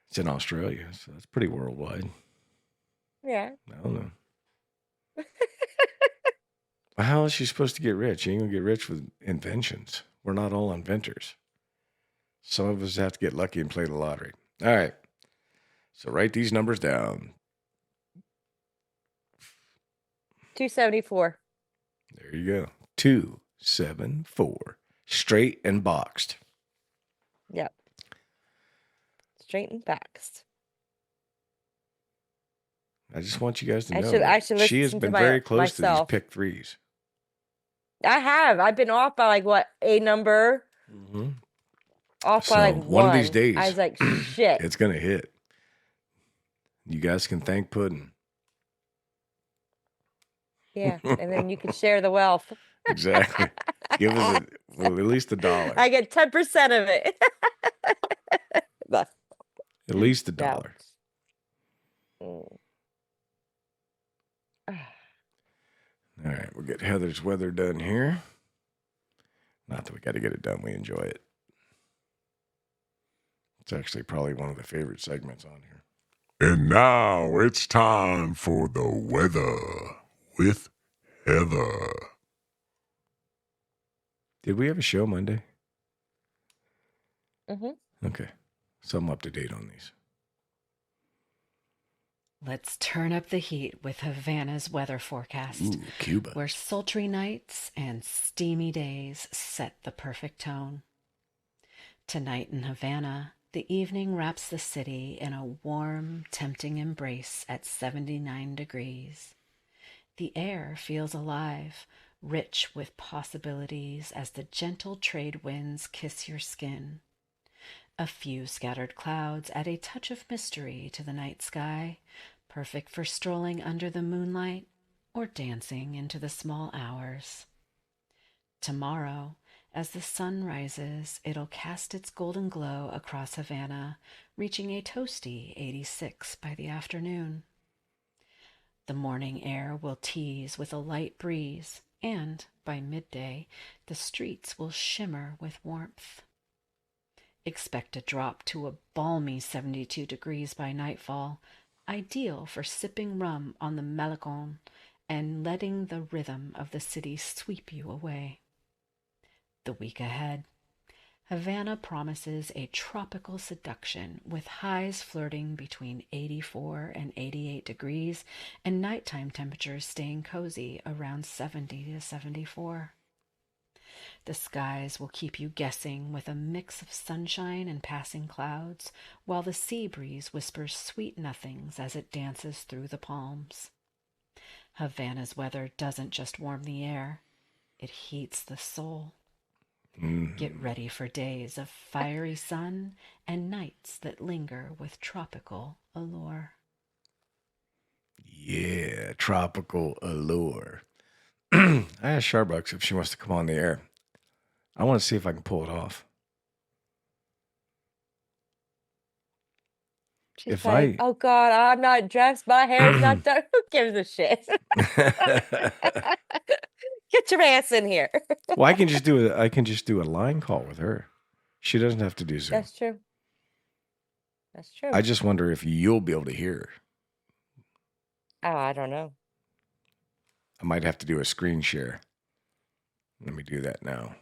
it's in Australia, so it's pretty worldwide. Yeah. I don't know. How is she supposed to get rich? You ain't gonna get rich with inventions. We're not all inventors. Some of us have to get lucky and play the lottery. All right. So write these numbers down. 274. There you go. 274. Straight and boxed. Yep. Straight and boxed. I just want you guys to know I should she has listen been to very close myself. to these Pick 3s. I have. I've been off by like what, a number? Mm-hmm. Off So by like one of these days, I was like, shit. It's gonna hit. You guys can thank Puddin'. Yeah, and then you can share the wealth. Exactly. Give us at least $1. I get 10% of it. At least $1. All right, we'll get Heather's weather done here. Not that we got to get it done. We enjoy it. It's actually probably one of the favorite segments on here. And now it's time for the weather with Heather. Did we have a show Monday? Mm-hmm. Okay. So I'm up to date on these. Let's turn up the heat with Havana's weather forecast. Ooh, Cuba. Where sultry nights and steamy days set the perfect tone. Tonight in Havana, The evening wraps the city in a warm, tempting embrace at 79 degrees. The air feels alive, rich with possibilities as the gentle trade winds kiss your skin. A few scattered clouds add a touch of mystery to the night sky, perfect for strolling under the moonlight or dancing into the small hours. Tomorrow, as the sun rises, it'll cast its golden glow across Havana, reaching a toasty 86 by the afternoon. The morning air will tease with a light breeze, and by midday, the streets will shimmer with warmth. Expect a drop to a balmy 72 degrees by nightfall, ideal for sipping rum on the Malecon and letting the rhythm of the city sweep you away. The week ahead, Havana promises a tropical seduction with highs flirting between 84 and 88 degrees and nighttime temperatures staying cozy around 70 to 74. The skies will keep you guessing with a mix of sunshine and passing clouds, while the sea breeze whispers sweet nothings as it dances through the palms. Havana's weather doesn't just warm the air, it heats the soul. Get ready for days of fiery sun and nights that linger with tropical allure. Yeah, tropical allure. I asked Starbucks if she wants to come on the air. I want to see if I can pull it off. She's If like, oh God, I'm not dressed. My hair's not done. Who gives a shit? Get your ass in here. Well, I can just do a line call with her. She doesn't have to do Zoom. That's true. That's true. I just wonder if you'll be able to hear her. Oh, I don't know. I might have to do a screen share. Let me do that now.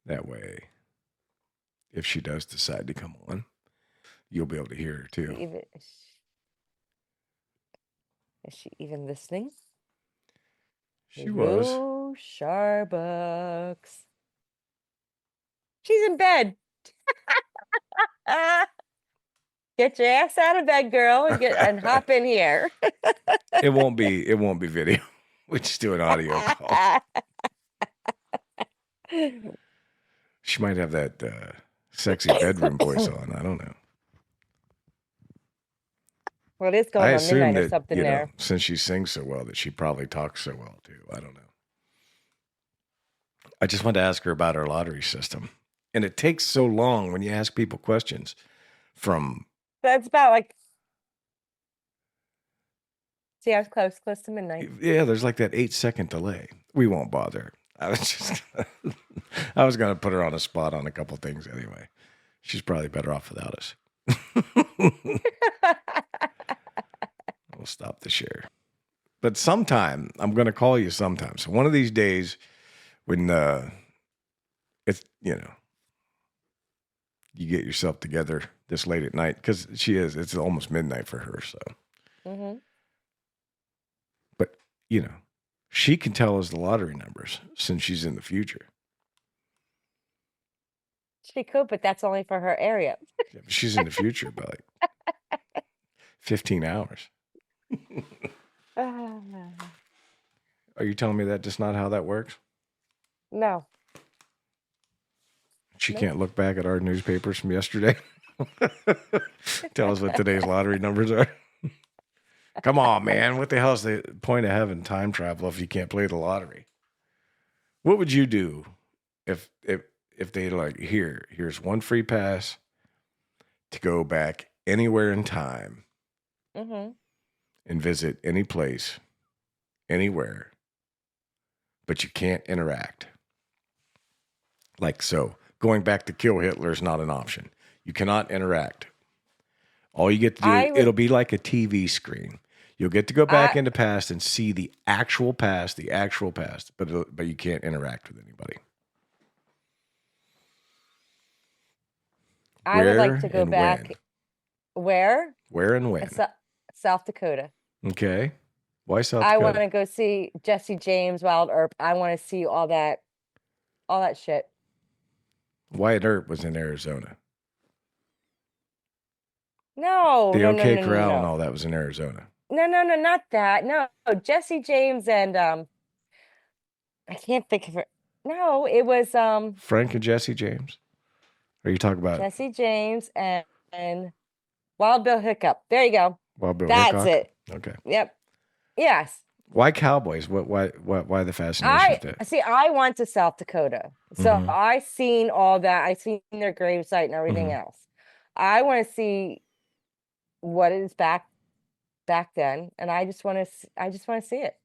That way, if she does decide to come on, you'll be able to hear her too. Is she even listening? She was. Oh, Starbucks. She's in bed. Get your ass out of bed, girl, and hop in here. It won't be video. We just do an audio call. She might have that sexy bedroom voice on. I don't know. Well, it is going on midnight or something there. Since she sings so well, that she probably talks so well too. I don't know. I just wanted to ask her about her lottery system. And it takes so long when you ask people questions from... That's about like... See, I was close to midnight. Yeah, there's like that 8-second delay. We won't bother. I was going to put her on a spot on a couple things anyway. She's probably better off without us. We'll stop the share. But sometime, I'm going to call you sometime. So one of these days when it's, you get yourself together this late at night, because it's almost midnight for her. So, But, she can tell us the lottery numbers since she's in the future. She could, but that's only for her area. Yeah, but she's in the future by like 15 hours. Are you telling me that just not how that works? No. She can't look back at our newspapers from yesterday. Tell us what today's lottery numbers are. Come on, man. What the hell is the point of having time travel if you can't play the lottery? What would you do if they like, here's one free pass to go back anywhere in time and visit any place, anywhere, but you can't interact? Like, so going back to kill Hitler is not an option. You cannot interact. All you get to do, it'll be like a TV screen. You'll get to go back into past and see the actual past, but you can't interact with anybody. I would like to go back. When? Where? Where and when? South Dakota. Okay. Why South Dakota? I want to go see Jesse James, Wild Earp. I want to see all that shit. Wyatt Earp was in Arizona. No, The no, no, OK no, no, Corral and no. all that was in Arizona. No, no, no, not that. No, Jesse James and I can't think of it. No, it was Frank and Jesse James. Are you talking about Jesse James and Wild Bill Hiccup. There you go. Wild Bill That's Hickok? it. Okay. Yep. Yes. Why cowboys? Why the fascination with that? I went to South Dakota. So Mhm. I seen all that. I seen their gravesite and everything Mhm. else. I want to see what it is back then, and I just want to see it.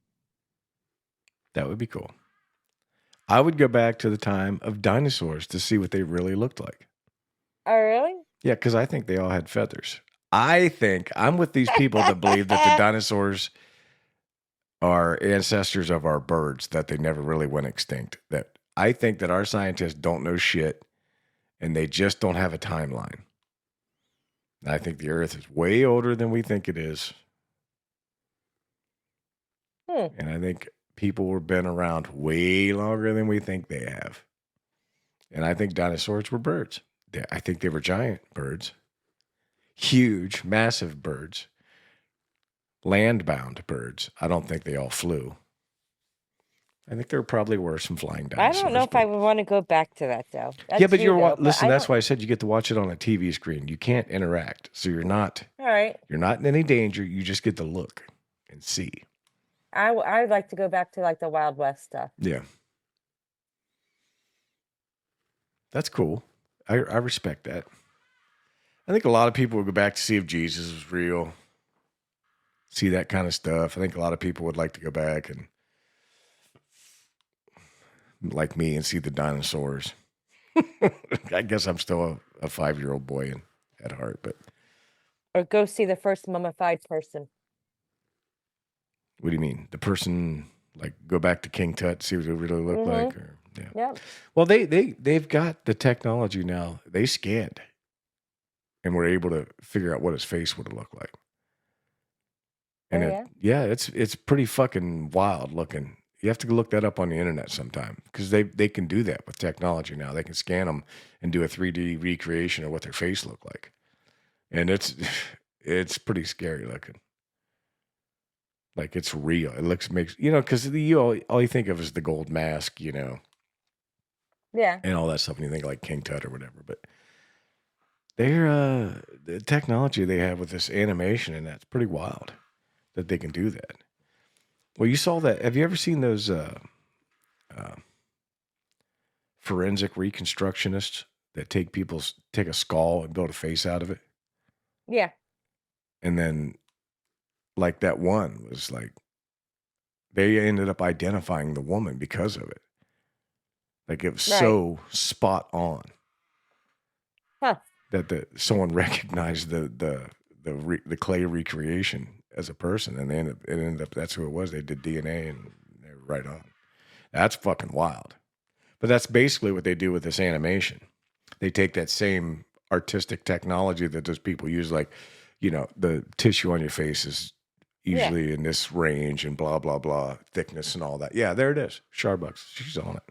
That would be cool. I would go back to the time of dinosaurs to see what they really looked like. Oh, really? Yeah, because I think they all had feathers. I think I'm with these people that believe that the dinosaurs are ancestors of our birds, that they never really went extinct. That I think that our scientists don't know shit and they just don't have a timeline. I think the Earth is way older than we think it is. And I think people have been around way longer than we think they have. And I think dinosaurs were birds. I think they were giant birds, huge, massive birds, land-bound birds. I don't think they all flew. I think there probably were some flying dinosaurs. I don't know if I would want to go back to that though. Yeah, but listen. That's why I said you get to watch it on a TV screen. You can't interact, so you're not. All right. You're not in any danger. You just get to look and see. I would like to go back to like the Wild West stuff. Yeah, that's cool. I respect that. I think a lot of people would go back to see if Jesus was real, see that kind of stuff. I think a lot of people would like to go back and, like me, and see the dinosaurs. I guess I'm still a 5-year-old boy at heart, but Or go see the first mummified person. what do you mean? The person, like, go back to King Tut, see what it really looked like? Or, yeah. Yep. Well, they've got the technology now. They scanned and were able to figure out what his face would have looked like. And it's pretty fucking wild looking. You have to look that up on the internet sometime because they can do that with technology now. They can scan them and do a 3D recreation of what their face looked like, and it's pretty scary looking. Like it's real. It makes because all you think of is the gold mask, Yeah. and all that stuff, and you think like King Tut or whatever. But they're the technology they have with this animation, and that's pretty wild that they can do that. Well, you saw that. Have you ever seen those forensic reconstructionists that take a skull and build a face out of it? Yeah. And then, like that one was like, they ended up identifying the woman because of it. Like it was so spot on that someone recognized the clay recreation as a person, and it ended up that's who it was. They did DNA and they were right on. That's fucking wild. But that's basically what they do with this animation. They take that same artistic technology that those people use, like, the tissue on your face is usually in this range and blah, blah, blah, thickness and all that. Yeah, there it is. Starbucks. She's on it.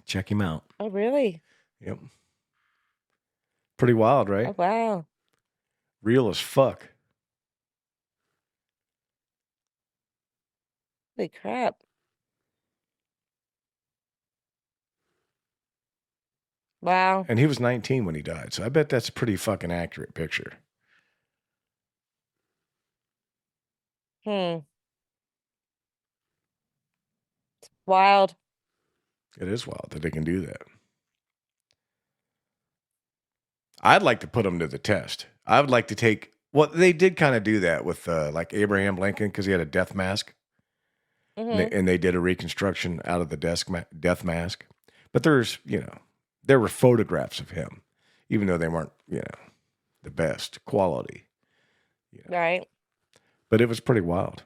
Check him out. Oh, really? Yep. Pretty wild, right? Oh, wow. Real as fuck. Holy crap. Wow. And he was 19 when he died, so I bet that's a pretty fucking accurate picture. It's wild. It is wild that they can do that. I'd like to put them to the test. I would like to take. Well, they did kind of do that with like Abraham Lincoln because he had a death mask, and they did a reconstruction out of the death mask. But there were photographs of him, even though they weren't, the best quality. Right. But it was pretty wild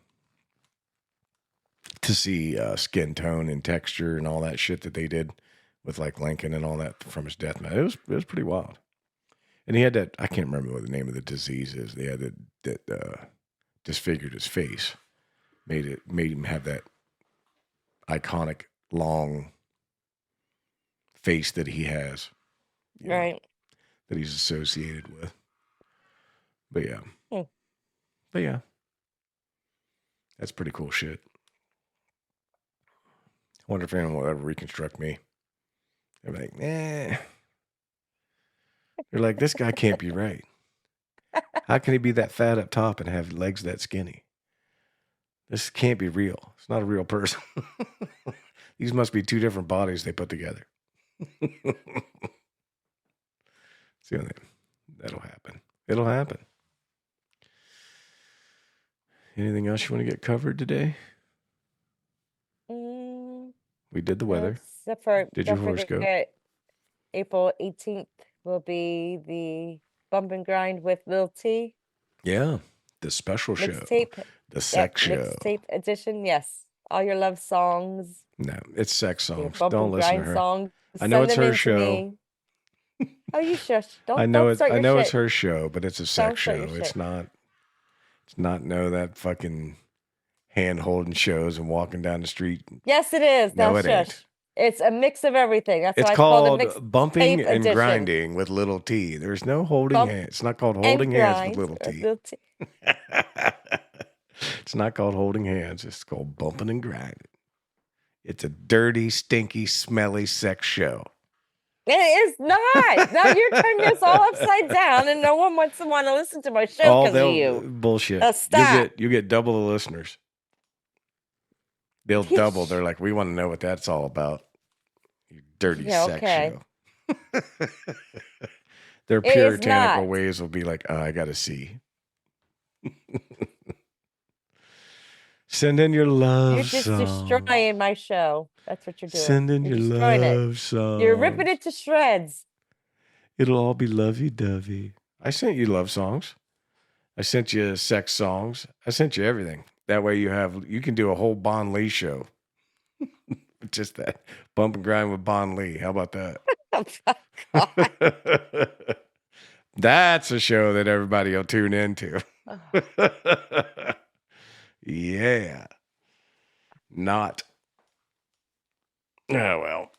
to see skin tone and texture and all that shit that they did with like Lincoln and all that from his death mask. It was pretty wild. And he had that, I can't remember what the name of the disease is. They had that disfigured his face, made him have that iconic long face that he has. you know, Right. that he's associated with. But yeah. Hmm. But yeah. That's pretty cool shit. I wonder if anyone will ever reconstruct me. They're like, nah. They're like, this guy can't be right. How can he be that fat up top and have legs that skinny? This can't be real. It's not a real person. These must be two different bodies they put together. See, that'll happen. It'll happen. Anything else you want to get covered today? We did the weather. Except for, Did your don't horoscope? forget, April 18th will be the Bump and Grind with Lil T. Yeah. The special show. Mixtape. The sex show. Mixtape edition, yes. All your love songs. No, it's sex Your songs. Bump Don't and listen to Grind her. songs. I know Send it's them her in to show. me. Oh, you shush. Don't I know start your it's shit. her show, but it's a sex start show. your It's shit. not. It's not that fucking hand holding shows and walking down the street. Yes, it is. No, Now it shush. ain't. It's a mix of everything. That's It's why I called called it mixtape bumping and edition. grinding with little T. There's no holding Bump hands. It's not called and holding hands with grind little with T. Lil T. It's not called holding hands. It's called bumping and grinding. It's a dirty, stinky, smelly sex show. It is not. Now you're turning this all upside down, and no one wants to listen to my show because of you. Bullshit. Stop. You get double the listeners. They'll double. They're like, we want to know what that's all about. You dirty sex show. Their puritanical ways will be like, oh, I got to see. Send in your love You're just songs. destroying my show. That's what you're doing. Send in your love songs. You're ripping it to shreds. It'll all be lovey-dovey. I sent you love songs. I sent you sex songs. I sent you everything. That way you can do a whole Bon Lee show. Just that. Bump and grind with Bon Lee. How about that? That's a show that everybody will tune into. Yeah. Not. Oh, well.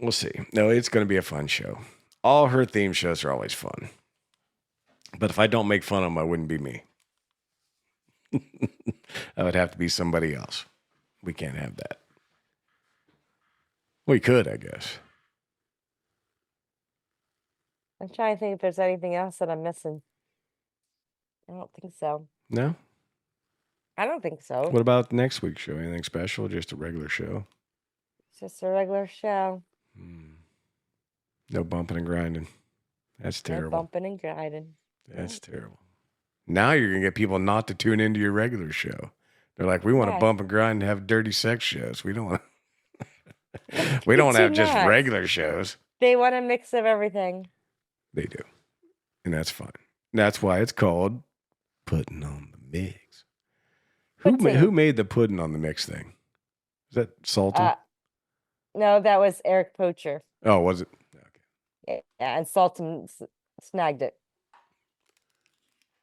We'll see. No, it's going to be a fun show. All her theme shows are always fun. But if I don't make fun of them, I wouldn't be me. I would have to be somebody else. We can't have that. We could, I guess. I'm trying to think if there's anything else that I'm missing. I don't think so. No? I don't think so. What about next week's show? Anything special? Just a regular show? It's just a regular show. No bumping and grinding. That's terrible. No bumping and grinding. That's terrible. Now you're going to get people not to tune into your regular show. They're like, we want to bump and grind and have dirty sex shows. We don't want to. We don't want to have just regular shows. They want a mix of everything. They do. And that's fine. That's why it's called putting on the mix. Who made the pudding on the mix thing? Is that Salton? No, that was Eric Poacher. Oh, was it? Okay. Yeah, and Salton snagged it.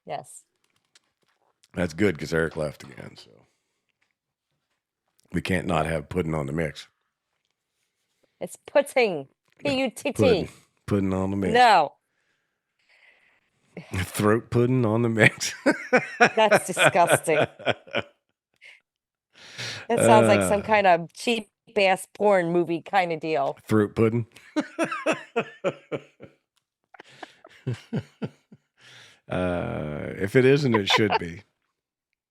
Yes. That's good because Eric left again, so we can't not have pudding on the mix. It's pudding. P-U-T-T. Pudding on the mix. No. Throat pudding on the mix. That's disgusting. That sounds like some kind of cheap ass porn movie kind of deal. Throat pudding. If it isn't, it should be.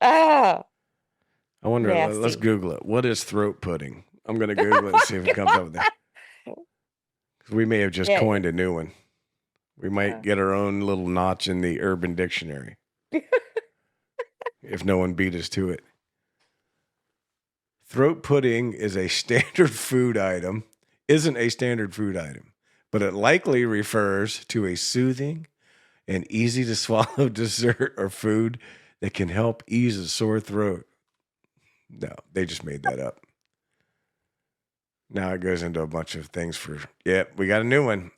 Ah. I wonder. Nasty. Let's Google it. What is throat pudding? I'm going to Google it and see if it comes up with that. We may have just coined a new one. We might get our own little notch in the Urban Dictionary. If no one beat us to it. Throat pudding is a standard food item. Isn't a standard food item, but it likely refers to a soothing and easy to swallow dessert or food that can help ease a sore throat. No, they just made that up. Now it goes into a bunch of things we got a new one.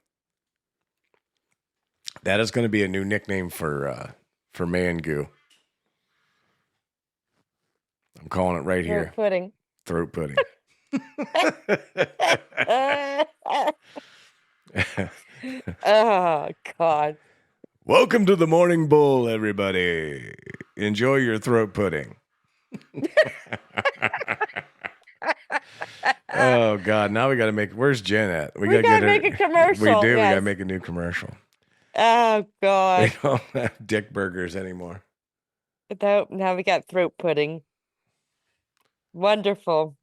That is going to be a new nickname for man goo. I'm calling it right here. Pudding. Throat pudding. Oh, God. Welcome to the Morning Bull, everybody. Enjoy your throat pudding. Oh, God. Now we got to make... Where's Jen at? We gotta make a commercial. We do. We got to yes. make a new commercial. Oh, We God. don't have dick burgers anymore. Nope, now we got throat pudding. Wonderful.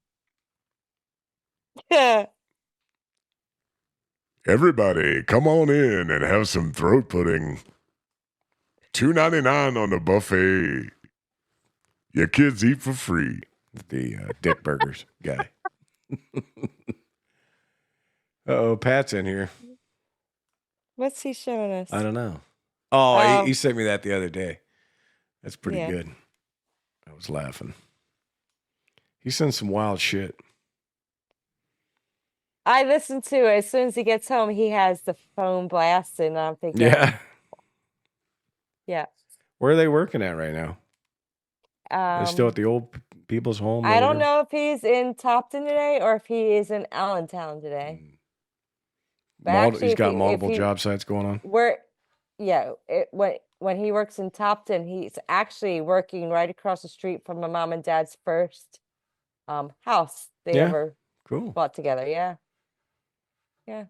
Everybody, come on in and have some throat pudding. $2.99 on the buffet. Your kids eat for free. The dick burgers guy. Uh-oh, Pat's in here. What's he showing us? I don't know. Oh, Oh. he sent me that the other day. That's pretty Yeah. good. I was laughing. He sends some wild shit. I listen to it. As soon as he gets home, he has the phone blasted, and I'm thinking, Yeah. yeah. Where are they working at right now? They're still at the old people's home? or I don't whatever? know if he's in Topton today or if he is in Allentown today. But actually, He's if got he- multiple if he- job sites going on? When he works in Topton, he's actually working right across the street from my mom and dad's first house they Yeah. ever Cool. bought together. Yeah. Yeah. A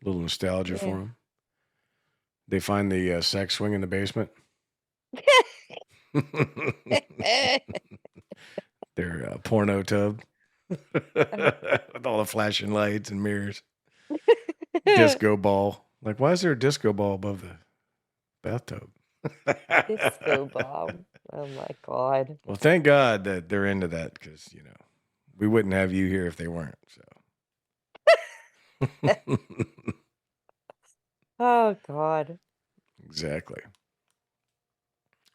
little nostalgia for Yeah. him. They find the sex swing in the basement. Their porno tub with all the flashing lights and mirrors. Disco ball. Like, why is there a disco ball above the bathtub? Disco ball. Oh my God. Well, thank God that they're into that because, we wouldn't have you here if they weren't. So. Oh God. Exactly.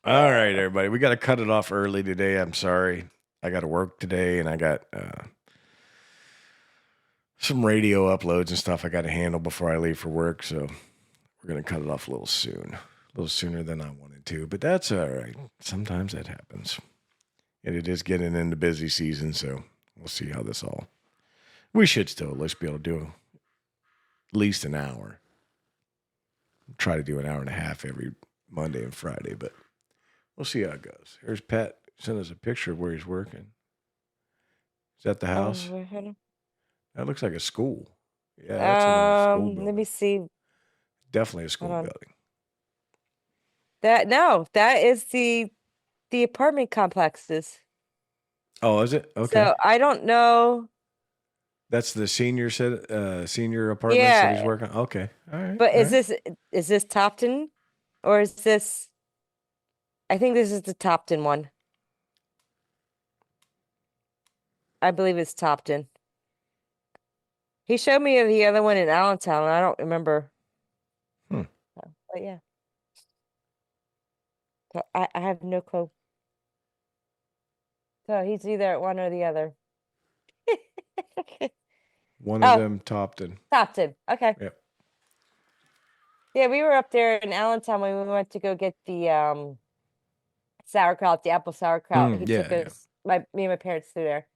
All right, everybody. We got to cut it off early today. I'm sorry. I got to work today, and I got some radio uploads and stuff I got to handle before I leave for work. So we're going to cut it off a little soon, a little sooner than I wanted to. But that's all right. Sometimes that happens. And it is getting into busy season, so we'll see how this all... We should still at least be able to do at least an hour. Try to do an hour and a half every Monday and Friday, but we'll see how it goes. Here's Pat sent us a picture of where he's working. Is that the house? Oh, wait, hold on. That looks like a school. Yeah, that's another school building. Let me see. Definitely a school Hold on. building. That is the apartment complexes. Oh, is it? Okay. So I don't know. That's the senior apartments that he's working on? Okay. All right. But all is right. this Topton or is this? I think this is the Topton one. I believe it's Topton. He showed me the other one in Allentown, and I don't remember. But yeah. So I have no clue. So he's either at one or the other. One of them Topton. Topton. Okay. Yep. Yeah, we were up there in Allentown when we went to go get the sauerkraut, the apple sauerkraut. He took us, me and my parents through there.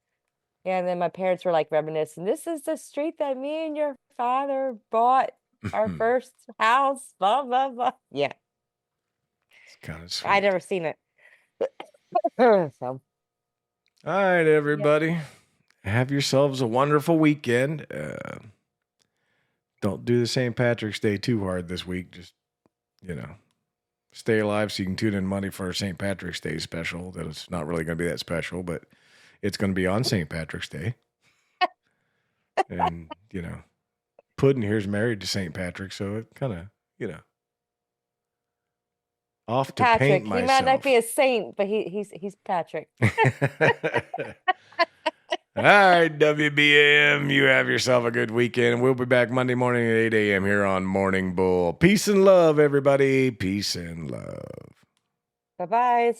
Yeah, and then my parents were like reminiscing. This is the street that me and your father bought our first house. Blah blah blah. Yeah, It's kind of sweet. I never seen it. So, all right, everybody. Have yourselves a wonderful weekend. Don't do the St. Patrick's Day too hard this week. Just, stay alive so you can tune in Monday for our St. Patrick's Day special. That it's not really going to be that special, but it's going to be on St. Patrick's Day. And, Puddin' here's married to St. Patrick, so it kind of, off to Patrick, paint he myself. might not be a saint, but he's Patrick. All right, WBAM, you have yourself a good weekend. We'll be back Monday morning at 8 a.m. here on Morning Bull. Peace and love, everybody. Peace and love. Bye-bye.